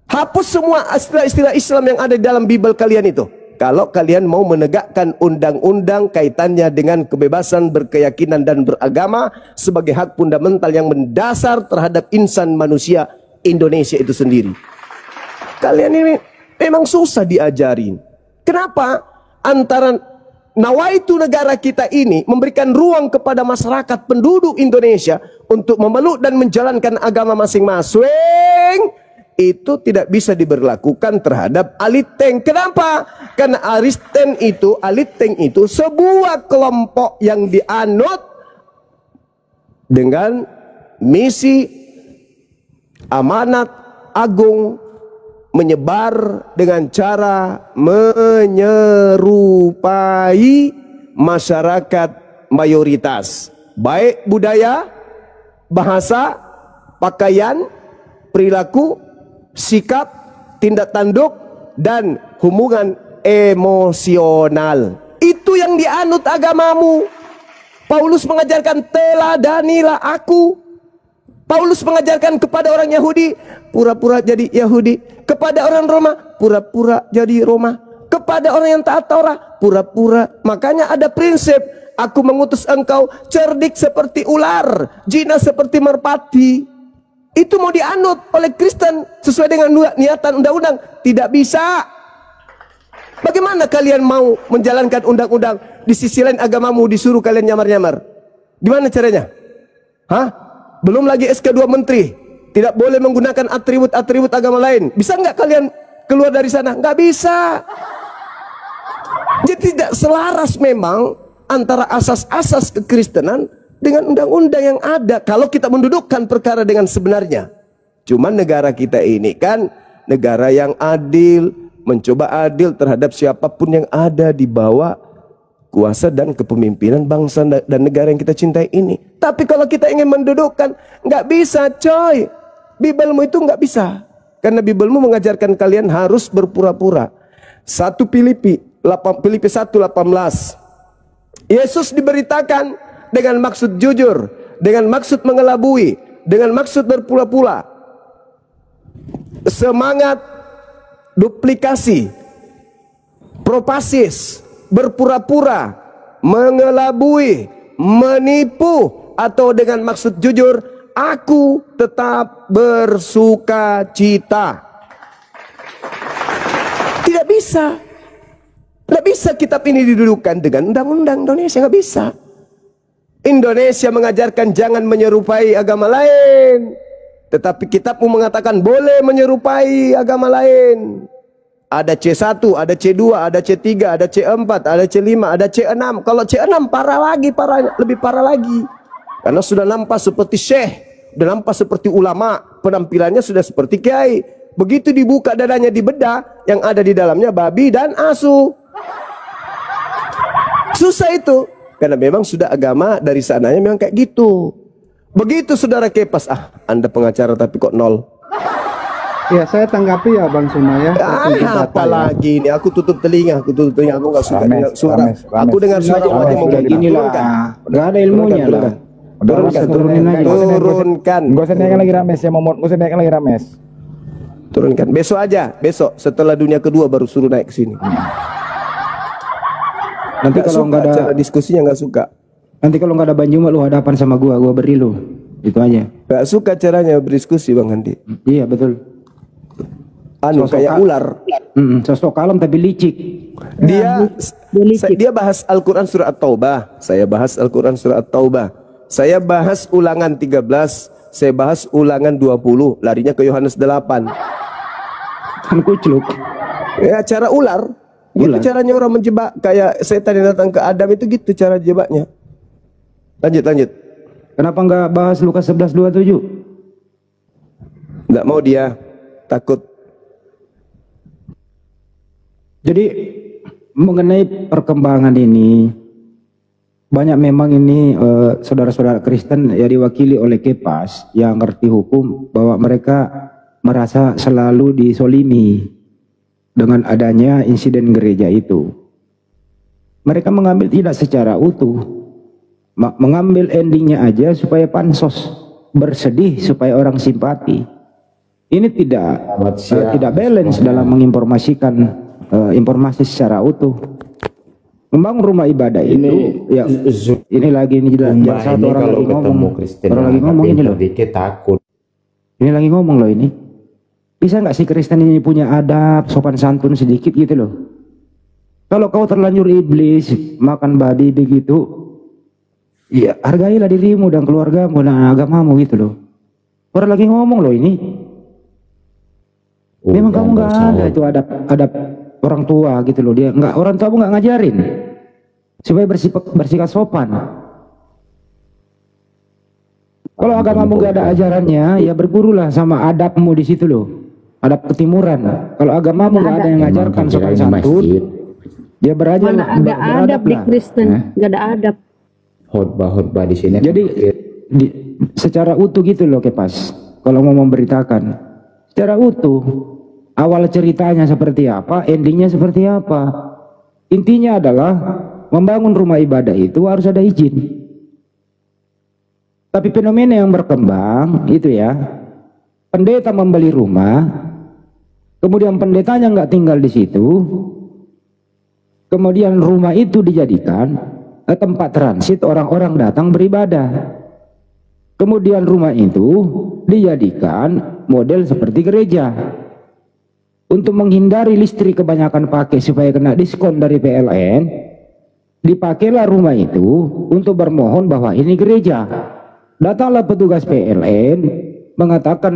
Hapus semua istilah-istilah Islam yang ada di dalam Bible kalian itu. Kalau kalian mau menegakkan undang-undang kaitannya dengan kebebasan berkeyakinan dan beragama sebagai hak fundamental yang mendasar terhadap insan manusia Indonesia itu sendiri. Kalian ini memang susah diajarin. Kenapa? Antara nawaitu negara kita ini memberikan ruang kepada masyarakat penduduk Indonesia untuk memeluk dan menjalankan agama masing-masing, itu tidak bisa diberlakukan terhadap Aliteng. Kenapa? Karena Aliteng itu sebuah kelompok yang dianut dengan misi amanat agung menyebar dengan cara menyerupai masyarakat mayoritas, baik budaya, bahasa, pakaian, perilaku, sikap, tindak tanduk, dan hubungan emosional. Itu yang dianut agamamu. Paulus mengajarkan teladanilah aku. Paulus mengajarkan kepada orang Yahudi pura-pura jadi Yahudi, kepada orang Roma pura-pura jadi Roma, kepada orang yang taat Taurat, pura-pura. Makanya ada prinsip, aku mengutus engkau cerdik seperti ular, jinak seperti merpati. Itu mau dianut oleh Kristen sesuai dengan niatan undang-undang? Tidak bisa. Bagaimana kalian mau menjalankan undang-undang, di sisi lain agamamu disuruh kalian nyamar-nyamar? Gimana caranya? Hah? Belum lagi SK2 Menteri, tidak boleh menggunakan atribut-atribut agama lain. Bisa nggak kalian keluar dari sana? Nggak bisa. Jadi tidak selaras memang antara asas-asas kekristenan dengan undang-undang yang ada kalau kita mendudukkan perkara dengan sebenarnya. Cuman negara kita ini kan negara yang adil, mencoba adil terhadap siapapun yang ada di bawah kuasa dan kepemimpinan bangsa dan negara yang kita cintai ini. Tapi kalau kita ingin mendudukkan, nggak bisa coy. Bibelmu itu nggak bisa. Karena Bibelmu mengajarkan kalian harus berpura-pura. 1 Filipi 1:18. Yesus diberitakan dengan maksud jujur, dengan maksud mengelabui, dengan maksud berpura-pura. Semangat duplikasi, propasis, berpura-pura, mengelabui, menipu, atau dengan maksud jujur, aku tetap bersuka cita. Tidak bisa. Tidak bisa kitab ini didudukan dengan undang-undang Indonesia. Nggak bisa. Indonesia mengajarkan jangan menyerupai agama lain, tetapi kitabmu mengatakan boleh menyerupai agama lain. Ada C1, ada C2, ada C3, ada C4, ada C5, ada C6. Kalau C6 parah lagi, lebih parah lagi. Karena sudah nampak seperti syekh, sudah nampak seperti ulama, penampilannya sudah seperti kiai. Begitu dibuka dadanya, dibedah, yang ada di dalamnya babi dan asu. Susah itu, karena memang sudah agama dari sananya memang kayak gitu. Begitu saudara Kepas, Anda pengacara tapi kok nol. Ya, saya tanggapi ya Bang Suma ya. Apalagi ini, aku tutup telinga, aku nggak suka dengar suara. Aku dengar suara aja mau gini lah. Nggak ada ilmunya lah. Turunin aja. Turunkan. Gak usah naikkan lagi Rames ya, Momot. Gak usah naikkan lagi Rames. Turunkan. Besok aja, besok setelah dunia kedua baru suruh naik ke sini. Nanti kalau nggak ada cara diskusinya nggak suka. Nanti kalau nggak ada Banjuma lu hadapan sama gua beri lu. Itu aja. Nggak suka caranya berdiskusi Bang Handi. Iya betul. Kayak ular. Sosok kalem tapi licik. Dia bahas Al-Quran surah At-Taubah. Saya bahas Al-Quran surah At-Taubah. Saya bahas ulangan 13. Saya bahas ulangan 20. Larinya ke Yohanes 8. Kan kucluk. Ya cara ular. Gitu caranya orang menjebak. Kayak setan yang datang ke Adam itu gitu cara jebaknya. Lanjut. Kenapa nggak bahas Lukas 11:27? Nggak mau dia. Takut. Jadi mengenai perkembangan ini banyak memang ini saudara-saudara Kristen ya diwakili oleh Kepas yang ngerti hukum bahwa mereka merasa selalu disolimi dengan adanya insiden gereja itu. Mereka mengambil tidak secara utuh, mengambil endingnya aja supaya pansos, bersedih supaya orang simpati. Ini tidak balance dalam menginformasikan informasi secara utuh. Membangun rumah ibadah itu ya ini lagi ini satu orang lagi ngomong. Orang lagi ngomong ini loh. Takut. Ini lagi ngomong loh ini. Bisa nggak sih Kristen ini punya adab, sopan santun sedikit gitu loh. Kalau kau terlanjur iblis, makan babi begitu, ya hargailah dirimu dan keluargamu dan agamamu gitu loh. Orang lagi ngomong loh ini. Memang kamu nggak ada itu adab orang tua gitu loh. Dia nggak, orang tua nggak ngajarin supaya bersikap sopan. Kalau agamamu nggak ada ajarannya, ya bergurulah sama adabmu di situ loh. Adab ketimuran. Kalau agamamu nggak ada yang ngajarkan sopan santun, dia beraja. Mana ada adab di Kristen? Nggak ada adab. Khotbah di sini. Jadi secara utuh gitu loh Kepas. Kalau mau memberitakan secara utuh. Awal ceritanya seperti apa, endingnya seperti apa. Intinya adalah membangun rumah ibadah itu harus ada izin. Tapi fenomena yang berkembang itu ya, pendeta membeli rumah, kemudian pendetanya nggak tinggal di situ, Kemudian rumah itu dijadikan tempat transit orang-orang datang beribadah. Kemudian rumah itu dijadikan model seperti gereja. Untuk menghindari listrik kebanyakan pakai supaya kena diskon dari PLN, dipakailah rumah itu untuk bermohon bahwa ini gereja. Datanglah petugas PLN mengatakan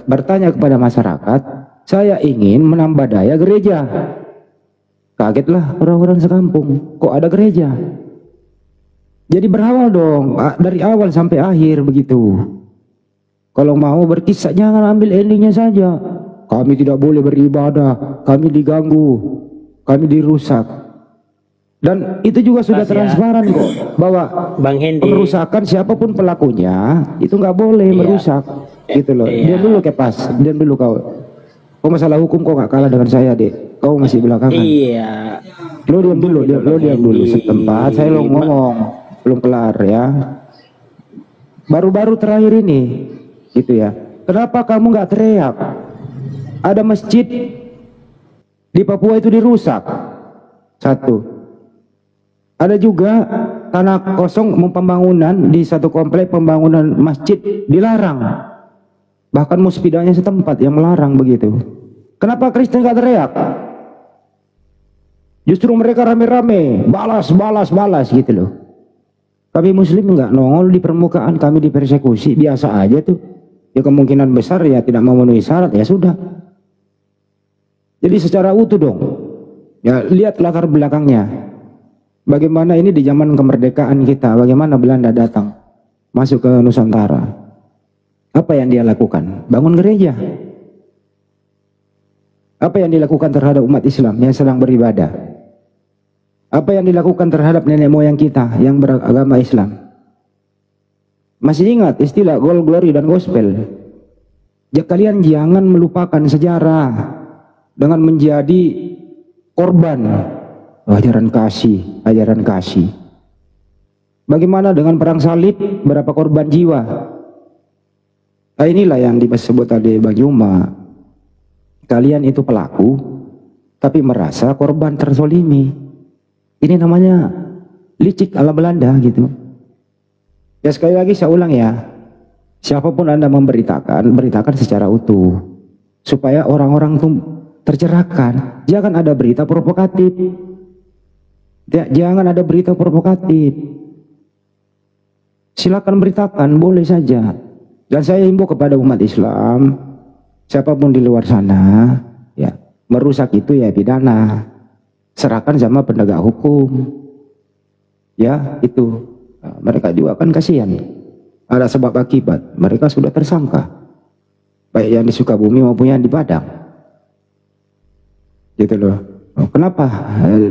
bertanya kepada masyarakat, saya ingin menambah daya gereja. Kagetlah orang-orang sekampung, kok ada gereja? Jadi berawal dong, dari awal sampai akhir begitu. Kalau mau berkisah jangan ambil endingnya saja. Kami tidak boleh beribadah, kami diganggu, kami dirusak. Dan itu juga sudah transparan kok, bahwa Bang Hendi, perusakan siapapun pelakunya itu nggak boleh merusak, gitu loh. Diam dulu Kepas, diam dulu kau. Kau masalah hukum kau nggak kalah dengan saya dek, kau masih belakangan. iya, Lo diam dulu, lo diam dulu setempat. Saya lo ngomong belum kelar ya. Baru-baru terakhir ini, gitu ya. Kenapa kamu nggak teriak? Ada masjid di Papua itu dirusak. Satu. Ada juga tanah kosong pembangunan di satu komplek pembangunan masjid dilarang. Bahkan muspidanya setempat yang melarang begitu. Kenapa Kristen nggak teriak? Justru mereka rame-rame, balas gitu loh. Kami Muslim nggak nongol di permukaan, kami dipersekusi biasa aja tuh. Ya kemungkinan besar ya tidak memenuhi syarat ya sudah. Jadi secara utuh dong. Ya lihat latar belakangnya. Bagaimana ini di zaman kemerdekaan kita, bagaimana Belanda datang masuk ke Nusantara. Apa yang dia lakukan? Bangun gereja. Apa yang dilakukan terhadap umat Islam yang sedang beribadah? Apa yang dilakukan terhadap nenek moyang kita yang beragama Islam? Masih ingat istilah goal, glory, dan gospel? Ya, kalian jangan melupakan sejarah dengan menjadi korban ajaran kasih. Bagaimana dengan perang salib? Berapa korban jiwa? Nah, inilah yang disebut tadi Bang Juma. Kalian itu pelaku, tapi merasa korban terzolimi. Ini namanya licik ala Belanda gitu. Ya sekali lagi saya ulang ya, siapapun Anda beritakan secara utuh. Supaya orang-orang itu tercerahkan. Jangan ada berita provokatif. Jangan ada berita provokatif. Silakan beritakan, boleh saja. Dan saya himbau kepada umat Islam, siapapun di luar sana, ya merusak itu ya pidana. Serahkan sama penegak hukum. Ya itu. Nah, mereka juga kan kasihan. Ada sebab akibat. Mereka sudah tersangka. Baik yang di Sukabumi maupun yang di Padang. Gitu loh. Oh, kenapa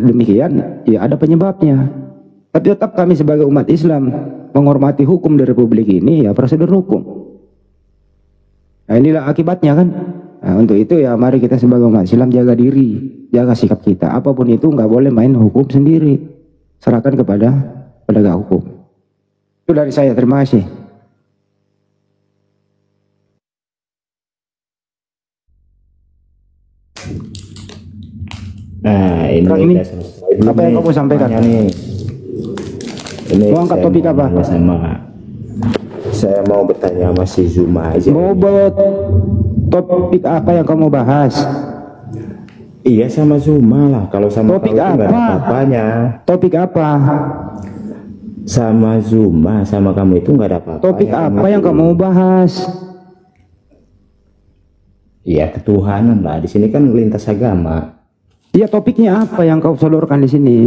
demikian? Ya ada penyebabnya. Tapi tetap kami sebagai umat Islam menghormati hukum di Republik ini, ya prosedur hukum. Nah inilah akibatnya kan. Nah, untuk itu ya mari kita sebagai umat Islam jaga diri, jaga sikap kita. Apapun itu nggak boleh main hukum sendiri. Serahkan kepada penegak hukum. Itu dari saya, terima kasih. Nah ini, Ini udah selesai. apa yang kamu sampaikan? Nih. Ini Mau angkat saya topik apa? Saya mau bertanya sama si Zuma aja. Mau buat topik apa yang kamu bahas? Iya sama Zuma lah. Kalau sama Topik kau itu nggak ada apa? apa-apanya. Topik apa? Sama Zuma, sama kamu itu nggak ada apa-apa. Topik apa yang kamu bahas? Iya ketuhanan lah. Di sini kan lintas agama. Ya topiknya apa yang kau sodorkan di sini?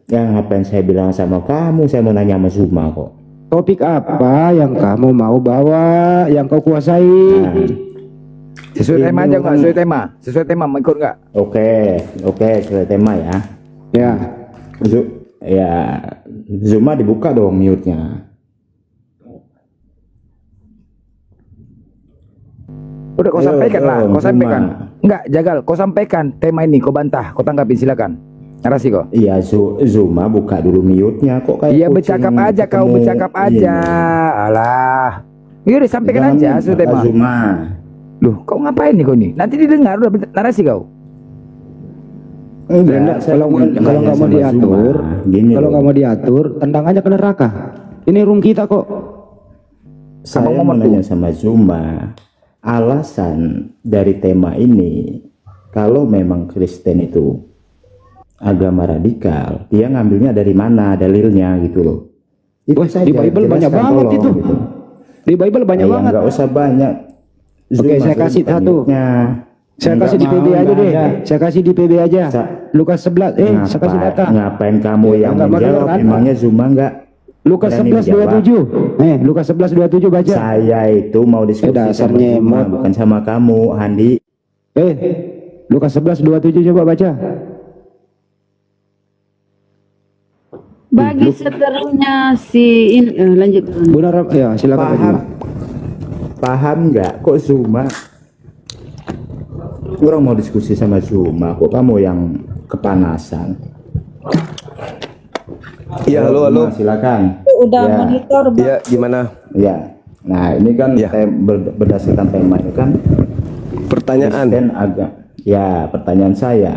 Yang apa yang saya bilang sama kamu, saya mau nanya sama Zuma kok. Topik apa yang kamu mau bawa, yang kau kuasai? Nah, Sesuai tema aja nggak? Sesuai tema mau ikut nggak? Oke, sesuai tema ya. Ya, Ya, Zuma dibuka dong mute-nya. Udah kau Ayo, sampaikan lah, kau Zuma. sampaikan. Enggak, Jagal, kau sampaikan tema ini, kau bantah, kau tanggapin silakan. Narasi kau. Iya, Zuma buka dulu mute-nya kok kayak Iya kucing bercakap aja kau, ketemu bercakap aja. ini. Alah. Yaudah sampaikan Jangan aja sesuai tema. Zuma. Loh, kau ngapain nih kau nih? Nanti didengar udah narasi kau. Brenda, kalau nggak mau diatur, kalau nggak mau diatur, tendang aja ke neraka. Ini room kita kok. Saya mau nanya sama Zuma, alasan dari tema ini, kalau memang Kristen itu agama radikal, dia ngambilnya dari mana dalilnya gitu loh. Itu Wah, saja, di Bible banyak jelaskan banget tolong, itu. gitu. Di Bible banyak banget. Nggak usah banyak. Oke, saya kasih satu. Saya kasih di PB aja deh. Saya kasih di PB aja. Lukas 11. Saya kasih data. Ngapain kamu yang Nggak mau menjawab? dengar, kan? Emangnya Zuma nggak? Lukas berani 11:27. Lukas 11:27 baca. Saya itu mau diskusi sama dasarnya Zuma, emot. bukan sama kamu, Handi. Lukas 11:27 coba baca. Bagi seterusnya lanjut. Benar ya, silakan. Paham? Paham nggak? Kok Zuma? Kurang mau diskusi sama Zuma, kok kamu yang kepanasan? Ya, halo. Zuma, silakan. Udah Ya. monitor, Bang. Ya, gimana? Ya, nah ini kan Ya. berdasarkan tema ini kan Pertanyaan. Kristen ya pertanyaan saya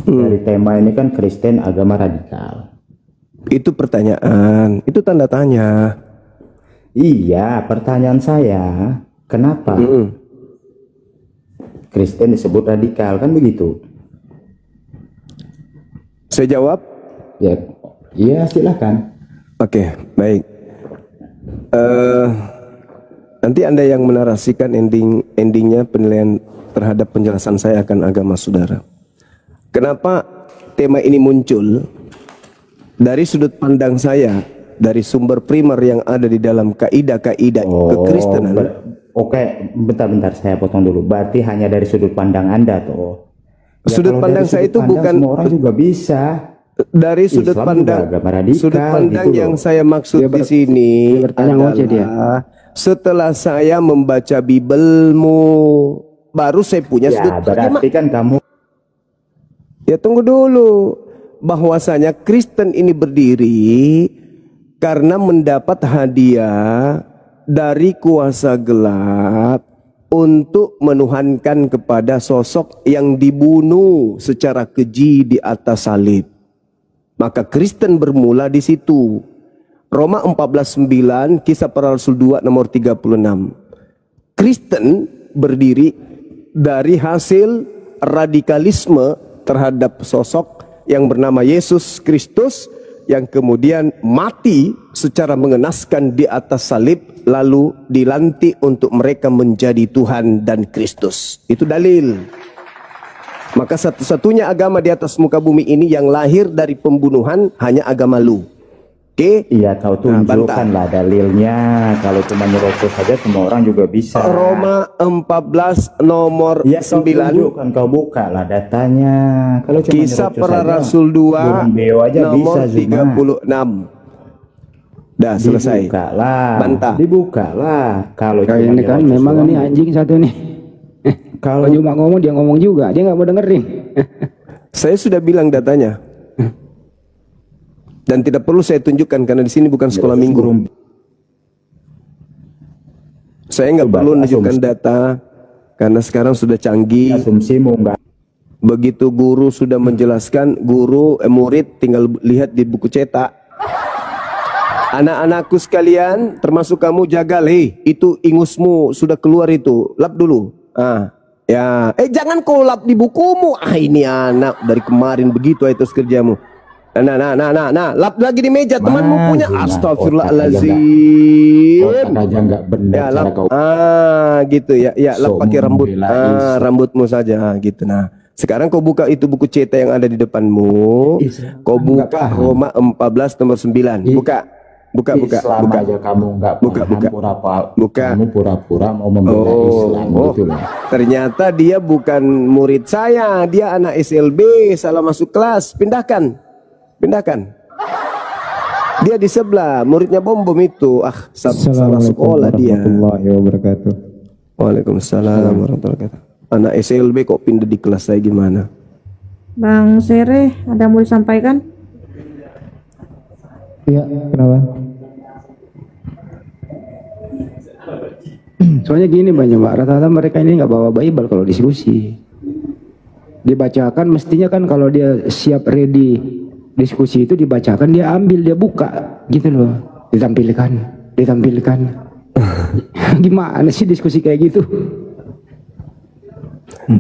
dari tema ini kan Kristen agama radikal. Itu pertanyaan. Itu tanda tanya. Iya, pertanyaan saya, kenapa Kristen disebut radikal, kan begitu? Saya jawab. Ya, iya silakan. Oke, baik. Nanti Anda yang menarasikan endingnya penilaian terhadap penjelasan saya akan agama saudara. Kenapa tema ini muncul? Dari sudut pandang saya, dari sumber primer yang ada di dalam kaidah-kaidah kekristenan. Oke, bentar saya potong dulu. Berarti hanya dari sudut pandang Anda toh? Ya, Sudut kalau pandang dari saya sudut itu pandang bukan semua orang juga bisa. Dari sudut Islam pandang juga agama radikal, sudut pandang gitu yang loh. saya maksud di sini bertanya ngoceh dia. adalah setelah saya membaca Bibelmu, baru saya punya Ya, sudut berarti kan kamu Ya, tunggu dulu. Bahwasanya Kristen ini berdiri karena mendapat hadiah dari kuasa gelap untuk menuhankan kepada sosok yang dibunuh secara keji di atas salib. Maka Kristen bermula di situ. Roma 14:9, Kisah Para Rasul 2 nomor 36. Kristen berdiri dari hasil radikalisme terhadap sosok yang bernama Yesus Kristus yang kemudian mati secara mengenaskan di atas salib lalu dilantik untuk mereka menjadi Tuhan dan Kristus. Itu dalil. Maka satu-satunya agama di atas muka bumi ini yang lahir dari pembunuhan hanya agama lu. Oke? iya kau tunjukkanlah dalilnya. Kalau cuma nyerocos saja semua orang juga bisa. Roma 14 nomor Ya, kau 9. tunjukkan, kau buka lah datanya. Kalau cuma Kisah nyerocos Para saja, Rasul 2 burung beo aja nomor bisa, Zuma. 36. Dah selesai. Dibuka lah. Bantah. Dibuka lah. Kalau Kayak cuma ini kan nyerocos memang doang, ini anjing satu nih. Kalau cuma ngomong dia ngomong juga, dia nggak mau dengerin. Saya sudah bilang datanya. Dan tidak perlu saya tunjukkan karena di sini bukan sekolah minggu. Saya nggak perlu menunjukkan data karena sekarang sudah canggih. asumsimu enggak. Begitu guru sudah menjelaskan, murid tinggal lihat di buku cetak. Anak-anakku sekalian, termasuk kamu jaga, itu ingusmu sudah keluar itu, lap dulu. Ya, jangan kau lap di bukumu. Ini anak dari kemarin begitu itu kerjamu. Nah, lap lagi di meja temanmu punya. Astagfirullahaladzim. Otak aja enggak benar Ya, cara lap, kau. gitu ya, lap Sok pakai rambut, membela Islam. rambutmu saja, gitu. Nah, sekarang kau buka itu buku cetak yang ada di depanmu. Islam Kau enggak buka paham. Roma 14 nomor 9. Buka. Islam aja kamu enggak Buka. Buka. Kamu pura-pura mau membela Islam gitu loh. Ternyata dia bukan murid saya, dia anak SLB, salah masuk kelas. Pindahkan. Dia di sebelah, muridnya bom itu. Salah sekolah dia. warahmatullahi wabarakatuh. Waalaikumsalam warahmatullahi wabarakatuh. Anak SLB kok pindah di kelas saya gimana? Bang Sere, ada mau disampaikan? Iya, kenapa? Soalnya gini banyak Mbak, rata-rata mereka ini nggak bawa Bible kalau diskusi. dibacakan, mestinya kan kalau dia siap ready diskusi itu dibacakan, dia ambil, dia buka gitu loh, ditampilkan. Gimana sih diskusi kayak gitu?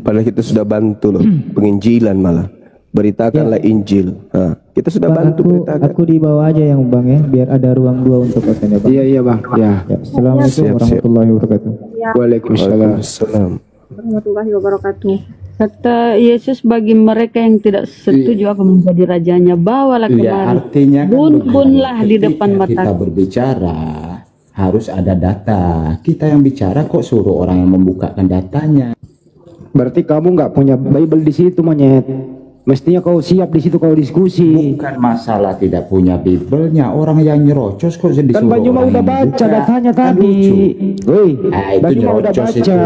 Padahal kita sudah bantu loh, penginjilan malah. Beritakanlah Injil. Nah, kita sudah bantu beritakan. Aku di bawah aja yang Bang ya, biar ada ruang dua untuk konten ya Bang. Iya Bang. Ya. Assalamualaikum warahmatullahi wabarakatuh. Waalaikumsalam Warahmatullahi wabarakatuh. Kata Yesus, bagi mereka yang tidak setuju akan menjadi rajanya, bawalah Ya, kemari. artinya kan Bunlah di ketika depan kita mata. berbicara harus ada data. Kita yang bicara kok suruh orang yang membukakan datanya. Berarti kamu nggak punya Bible di situ, monyet. Mestinya kau siap di situ kalau diskusi. Bukan masalah tidak punya Bible-nya, orang yang nyerocos kok jadi Kan Bang Juma udah baca datanya tadi. Woi, Bang Juma udah baca.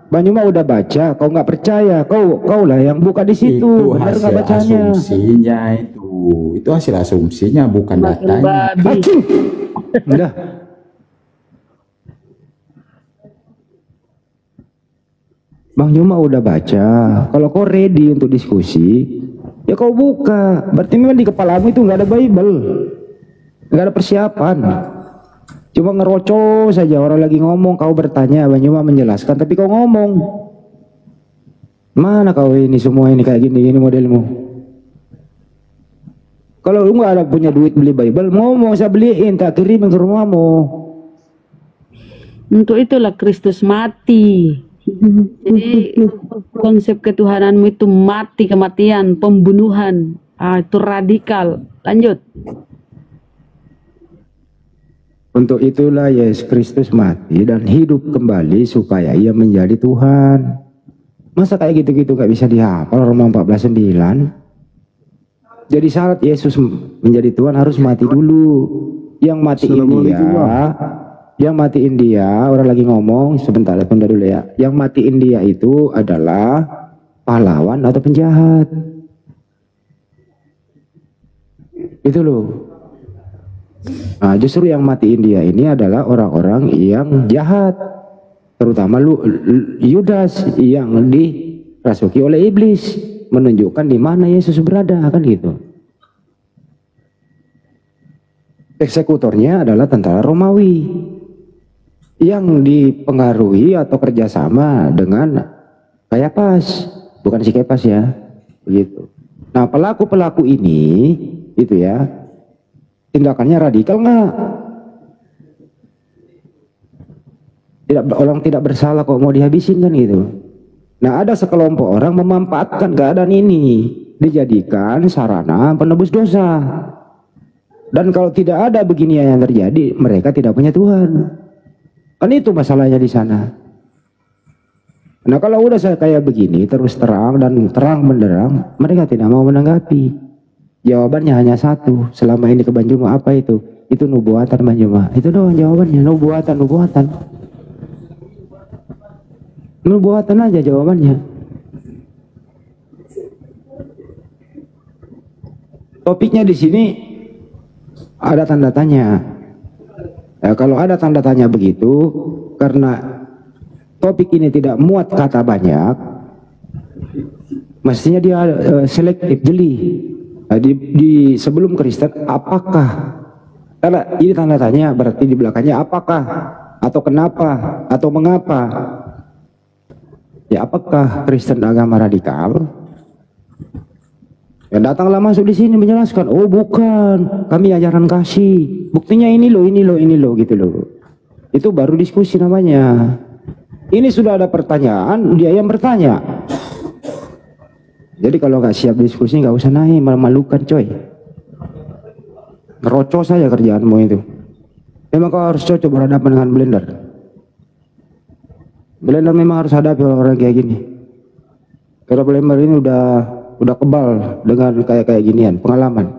Bang Juma udah baca, kau nggak percaya, kau lah yang buka di situ. Itu Benar nggak hasil bacanya? asumsinya itu hasil asumsinya bukan datanya. Hakim. Udah. Bang Juma udah baca. Kalau kau ready untuk diskusi, ya kau buka. Berarti memang di kepalamu itu nggak ada Bible, nggak ada persiapan. Cuma ngerocos saja, orang lagi ngomong, kau bertanya, Bang Juma menjelaskan, tapi kau ngomong. Mana kau ini semua ini kayak gini modelmu? Kalau lu nggak ada punya duit beli Bible, ngomong, saya beliin, tak kirim ke rumahmu. Untuk itulah Kristus mati. Jadi konsep ketuhananmu itu mati, kematian, pembunuhan. Itu radikal. Lanjut. Untuk itulah Yesus Kristus mati dan hidup kembali supaya ia menjadi Tuhan. Masa kayak gitu-gitu gak bisa dihafal Roma 14:9? Jadi syarat Yesus menjadi Tuhan harus mati dulu. Yang matiin dia, orang lagi ngomong, sebentar tunda dulu ya. Yang matiin dia itu adalah pahlawan atau penjahat. Itu loh. Nah, justru yang matiin dia ini adalah orang-orang yang jahat, terutama Yudas yang dirasuki oleh iblis, menunjukkan di mana Yesus berada, kan gitu. Eksekutornya adalah tentara Romawi yang dipengaruhi atau kerjasama dengan Kayapas, bukan si Kepas ya, begitu. Nah, pelaku-pelaku ini itu ya, tindakannya radikal nggak? Orang tidak bersalah kok mau dihabisin kan gitu. Nah, ada sekelompok orang memanfaatkan keadaan ini, dijadikan sarana penebus dosa. Dan kalau tidak ada begini yang terjadi, mereka tidak punya Tuhan. Kan itu masalahnya di sana. Nah, kalau udah saya kayak begini terus terang dan terang benderang, mereka tidak mau menanggapi. Jawabannya hanya satu. Selama ini ke Bang Juma apa itu? Itu nubuatan Bang Juma. Itu doang jawabannya, nubuatan. Nubuatan aja jawabannya. Topiknya di sini ada tanda tanya. Ya, kalau ada tanda tanya begitu, karena topik ini tidak muat kata banyak, mestinya dia selektif, jeli. Nah, di sebelum Kristen, apakah? Karena ini tanda tanya, berarti di belakangnya apakah, atau kenapa, atau mengapa? Ya, apakah Kristen agama radikal? Ya, datanglah masuk di sini menjelaskan, oh bukan, kami ajaran kasih, buktinya ini loh, gitu loh. Itu baru diskusi namanya. Ini sudah ada pertanyaan, dia yang bertanya. Jadi kalau nggak siap diskusi nggak usah naik, malu-malukan coy. Ngerocos saja kerjaanmu itu. Memang kau harus cocok berhadapan dengan blender. Blender memang harus hadapi orang kayak gini. Karena blender ini udah kebal dengan kayak ginian, pengalaman.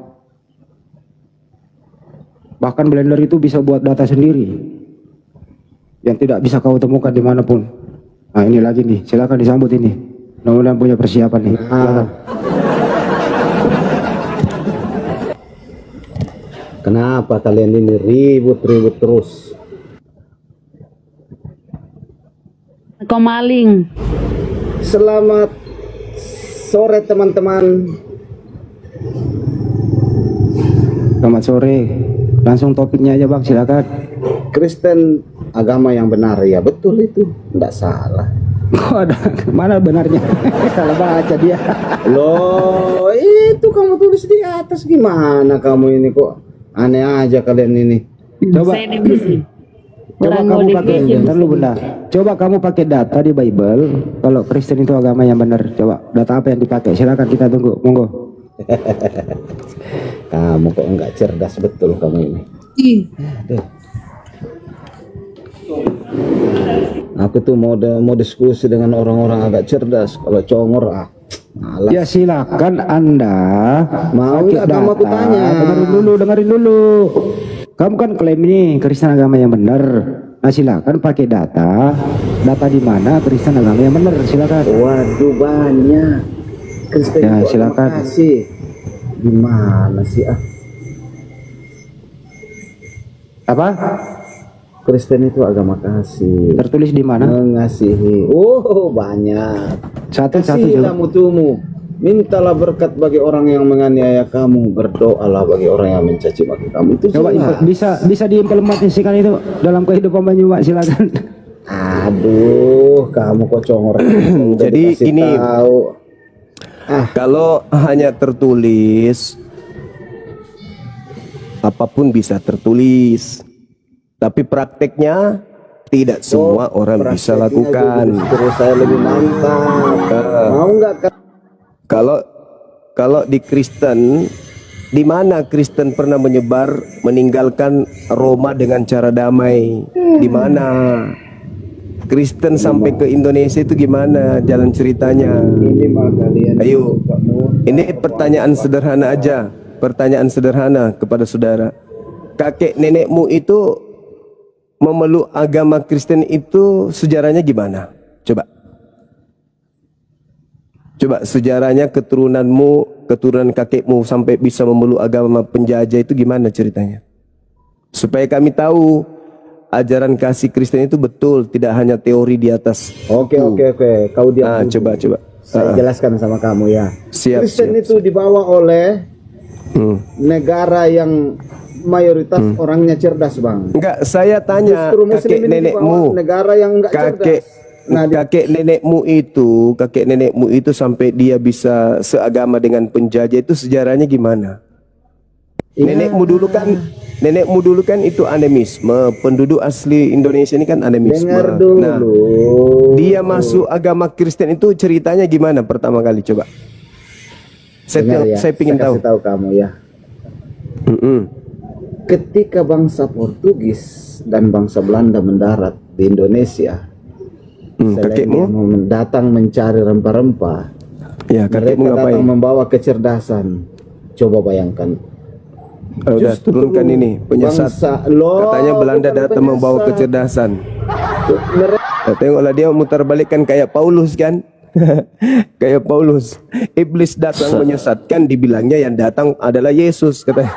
Bahkan blender itu bisa buat data sendiri yang tidak bisa kau temukan dimanapun. Nah, ini lagi nih, silakan disambut ini. Mudah-mudahan punya persiapan nih. Silakan. Kenapa kalian ini ribut terus? Kau maling. Selamat sore teman-teman. Selamat sore. Langsung topiknya aja Bang, silakan. Kristen agama yang benar, ya betul itu, tidak salah. Kok ada mana benarnya? Salah baca dia. Loh, itu kamu tulis di atas, gimana kamu ini kok aneh aja kalian ini. Coba Saya depresi. Coba Orang kamu pakai modifikasi. bentar lu benar. Coba kamu pakai data di Bible kalau Kristen itu agama yang benar. Coba data apa yang dipakai? Silakan kita tunggu. Monggo. Kamu kok nggak cerdas betul kamu ini. Aduh. Aku tuh mau diskusi dengan orang-orang agak cerdas. Kalau congor malas. Ya silakan Anda. Mau pakai nggak kamu aku data. tanya? Dengerin dulu. Kamu kan klaim ini Kristen agama yang benar. Nah silakan pakai data. Data di mana Kristen agama yang benar? Silakan. Waduh, banyak. Kristen Ya, itu silakan. agama kasih. Gimana sih Apa? Kristen itu agama kasih. Tertulis di mana? Mengasihi. Oh, banyak. Satu Kasihilah coba. mutumu. Mintalah berkat bagi orang yang menganiaya kamu. Berdoalah bagi orang yang mencaci maki kamu. Itu Coba bisa diimplementasikan itu dalam kehidupan Banyuma, silakan. Aduh, kamu kok congor. Jadi ini kalau hanya tertulis, apapun bisa tertulis, tapi prakteknya tidak semua orang bisa lakukan. Terus saya lebih mantap. Mau nggak? Kalau di Kristen, di mana Kristen pernah menyebar meninggalkan Roma dengan cara damai? Di mana? Kristen sampai ke Indonesia itu gimana jalan ceritanya? Ini mah kalian. Ayo, ini pertanyaan sederhana aja. Pertanyaan sederhana kepada saudara. Kakek nenekmu itu memeluk agama Kristen itu sejarahnya gimana? Coba sejarahnya keturunanmu, keturunan kakekmu sampai bisa memeluk agama penjajah itu gimana ceritanya? Supaya kami tahu ajaran kasih Kristen itu betul, tidak hanya teori di atas. Oke. Kau diam. Coba. Saya jelaskan sama kamu ya. Kristen Siap. itu dibawa oleh negara yang mayoritas orangnya cerdas, Bang. Enggak, saya tanya Justru Muslim kakek ini nenekmu. dibawa negara yang enggak cerdas. Kakek nenekmu itu sampai dia bisa seagama dengan penjajah itu sejarahnya gimana? Ya. Nenekmu dulu kan itu animisme. Penduduk asli Indonesia ini kan animisme. Dengar dulu. Nah, dia masuk agama Kristen itu ceritanya gimana pertama kali, coba? Saya ingin tahu. Kasih tahu kamu ya. Ketika bangsa Portugis dan bangsa Belanda mendarat di Indonesia, kakekmu datang mencari rempah-rempah. Ya, kakekmu mereka ngapain? datang membawa kecerdasan. Coba bayangkan. Udah turunkan ini penyesat. Katanya Belanda datang membawa kecerdasan. Tengoklah dia mutar balikkan kayak Paulus kan. Kayak Paulus. Iblis datang menyesatkan, dibilangnya yang datang adalah Yesus katanya.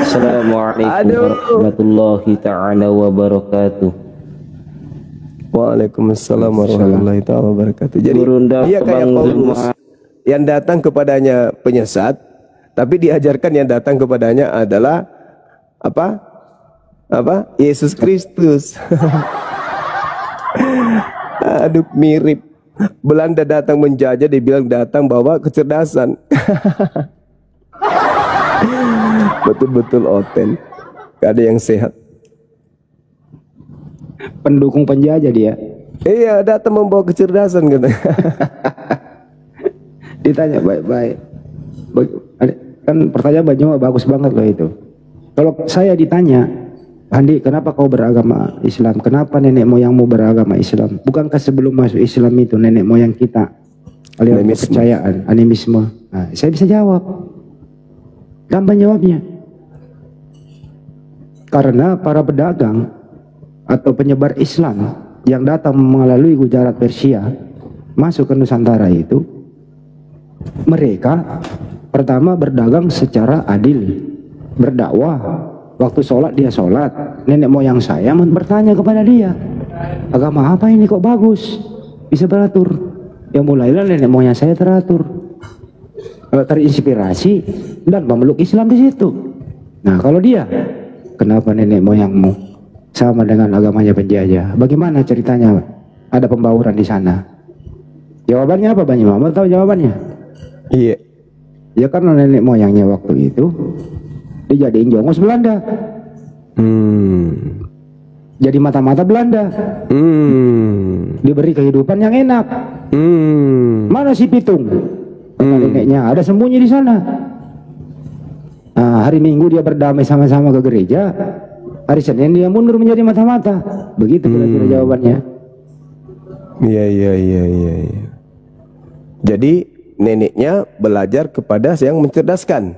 Assalamualaikum warahmatullahi ta'ala wabarakatuh. Waalaikumsalam warahmatullahi ta'ala wabarakatuh. Jadi dia kayak Paulus yang datang kepadanya penyesat, tapi diajarkan yang datang kepadanya adalah apa? Yesus Kristus. Aduh, mirip. Belanda datang menjajah, dibilang datang bawa kecerdasan. Betul-betul oten. Gak ada yang sehat. Pendukung penjajah dia. Iya, datang membawa kecerdasan katanya. Ditanya baik-baik. Kan pertanyaan Banyuma bagus banget loh itu. Kalau saya ditanya, Andi, kenapa kau beragama Islam? Kenapa nenek moyangmu beragama Islam? Bukankah sebelum masuk Islam itu nenek moyang kita aliran kepercayaan, animisme? Nah, saya bisa jawab. Gampang jawabnya. Karena para pedagang atau penyebar Islam yang datang melalui Gujarat, Persia masuk ke Nusantara itu, mereka pertama berdagang secara adil, berdakwah. Waktu sholat dia sholat. Nenek moyang saya bertanya kepada dia, agama apa ini kok bagus, bisa beratur. Ya mulailah nenek moyang saya teratur, terinspirasi dan memeluk Islam di situ. Nah kalau dia, kenapa nenek moyangmu sama dengan agamanya penjajah? Bagaimana ceritanya ada pembauran di sana? Jawabannya apa Bang Imam? Mau tahu jawabannya? Iya. Ya karena nenek moyangnya waktu itu dijadiin jongos Belanda. Jadi mata-mata Belanda. Diberi kehidupan yang enak. Mana si Pitung? Neneknya ada sembunyi di sana. Nah, hari Minggu dia berdamai sama-sama ke gereja. Hari Senin dia mundur menjadi mata-mata. Begitu kira-kira jawabannya. Iya. Jadi neneknya belajar kepada yang mencerdaskan.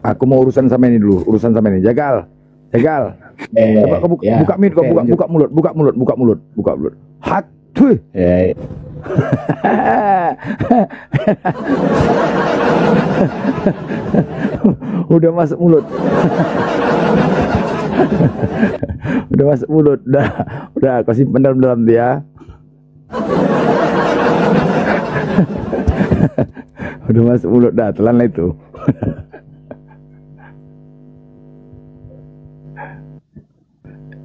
Aku mau urusan sama ini dulu, Jagal. Coba kau buka mic, kau buka mulut. Hat, tuh. Udah masuk mulut. Udah kau simpan dalam dia. Udah masuk mulut dah, telan lah itu.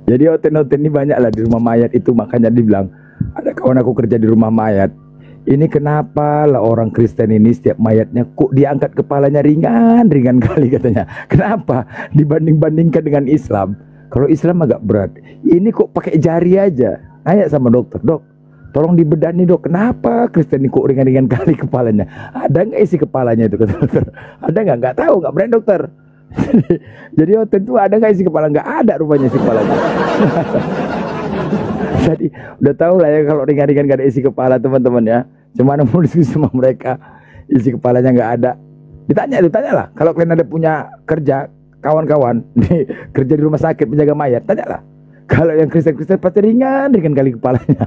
Jadi hotel-hotel ini banyak lah di rumah mayat itu, makanya dibilang ada kawan aku kerja di rumah mayat. Ini kenapa lah orang Kristen ini setiap mayatnya kok diangkat kepalanya ringan kali katanya. Kenapa? Dibanding-bandingkan dengan Islam. Kalau Islam agak berat. Ini kok pakai jari aja. Tanya sama dokter, dok, tolong dibedani dok. Kenapa Kristen ini kok ringan kali kepalanya? Ada nggak isi kepalanya itu kata dokter? Ada nggak? Nggak tahu, nggak berani dokter. Jadi hotel itu ada nggak isi kepala? Nggak ada rupanya isi kepalanya. Jadi udah tahu lah ya kalau ringan-ringan gak ada isi kepala teman-teman ya. Cuman mau diskusi sama mereka, isi kepalanya nggak ada. Ditanya lah. Kalau kalian ada punya kerja kawan-kawan kerja di rumah sakit penjaga mayat, tanyalah. Kalau yang Kristen pasti ringan kali kepalanya.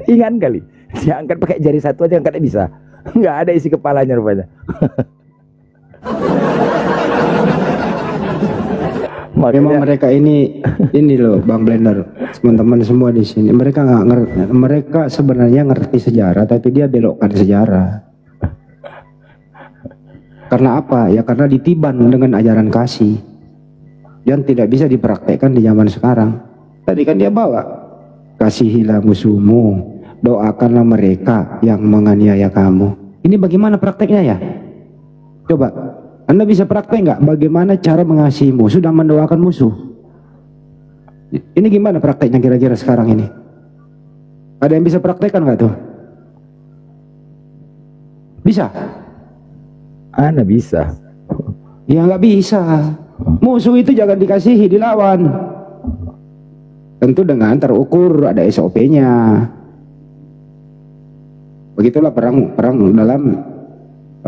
Ringan kali. Dia angkat pakai jari satu aja angkatnya bisa. Nggak ada isi kepalanya rupanya. Memang mereka ini loh Bang Blender, teman-teman semua di sini, mereka nggak ngerti, mereka sebenarnya ngerti sejarah tapi dia belokkan sejarah. Karena apa? Ya karena ditiban dengan ajaran kasih yang tidak bisa dipraktekkan di zaman sekarang. Tadi kan dia bawa, kasihilah musuhmu, doakanlah mereka yang menganiaya kamu. Ini bagaimana prakteknya ya? Coba Anda bisa praktek nggak bagaimana cara mengasihi musuh dan mendoakan musuh? Ini gimana prakteknya kira-kira sekarang ini? Ada yang bisa praktekkan nggak tuh? Bisa? Anda bisa. Ya nggak bisa. Musuh itu jangan dikasihi, dilawan. Tentu dengan terukur, ada SOP-nya. Begitulah perang dalam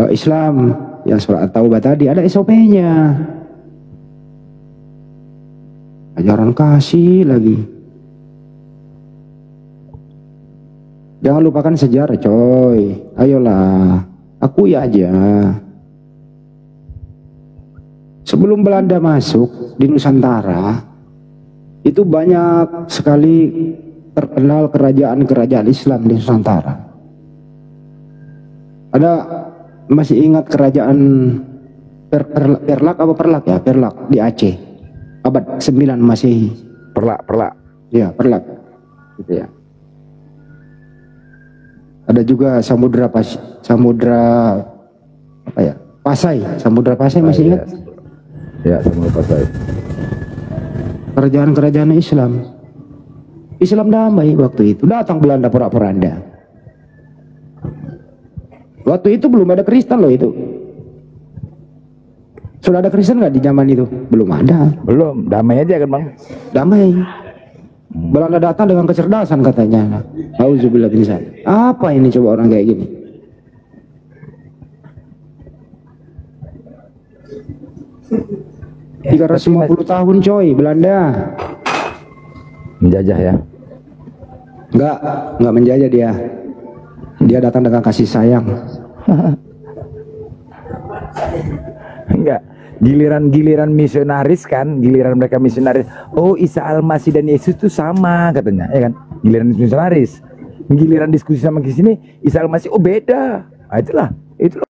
Islam. Yang surat At-Taubah tadi ada SOP-nya. Ajaran kasih lagi. Jangan lupakan sejarah coy. Ayolah, akui aja. Sebelum Belanda masuk di Nusantara, itu banyak sekali terkenal kerajaan-kerajaan Islam di Nusantara. Ada, masih ingat kerajaan Perlak di Aceh abad 9 Masehi. Perlak. Ya, Perlak. Gitu ya. Ada juga Samudra Pasai masih ingat? Ya, Samudra Pasai. Kerajaan-kerajaan Islam damai waktu itu. Datang Belanda porak-poranda. Waktu itu belum ada Kristen loh itu. Sudah ada Kristen nggak di zaman itu? Belum ada. Belum, damai aja kan Bang? Damai. Belanda datang dengan kecerdasan katanya. Auzubillah bin Zalik. Apa ini coba orang kayak gini? Ya, 350 tahun coy Belanda. Menjajah ya? Enggak menjajah dia. Dia datang dengan kasih sayang. Enggak. Giliran misionaris kan, giliran mereka misionaris. Oh, Isa Al-Masih dan Yesus itu sama katanya, ya kan? Giliran misionaris. Giliran diskusi sama di sini, Isa Al-Masih oh beda. Nah, itulah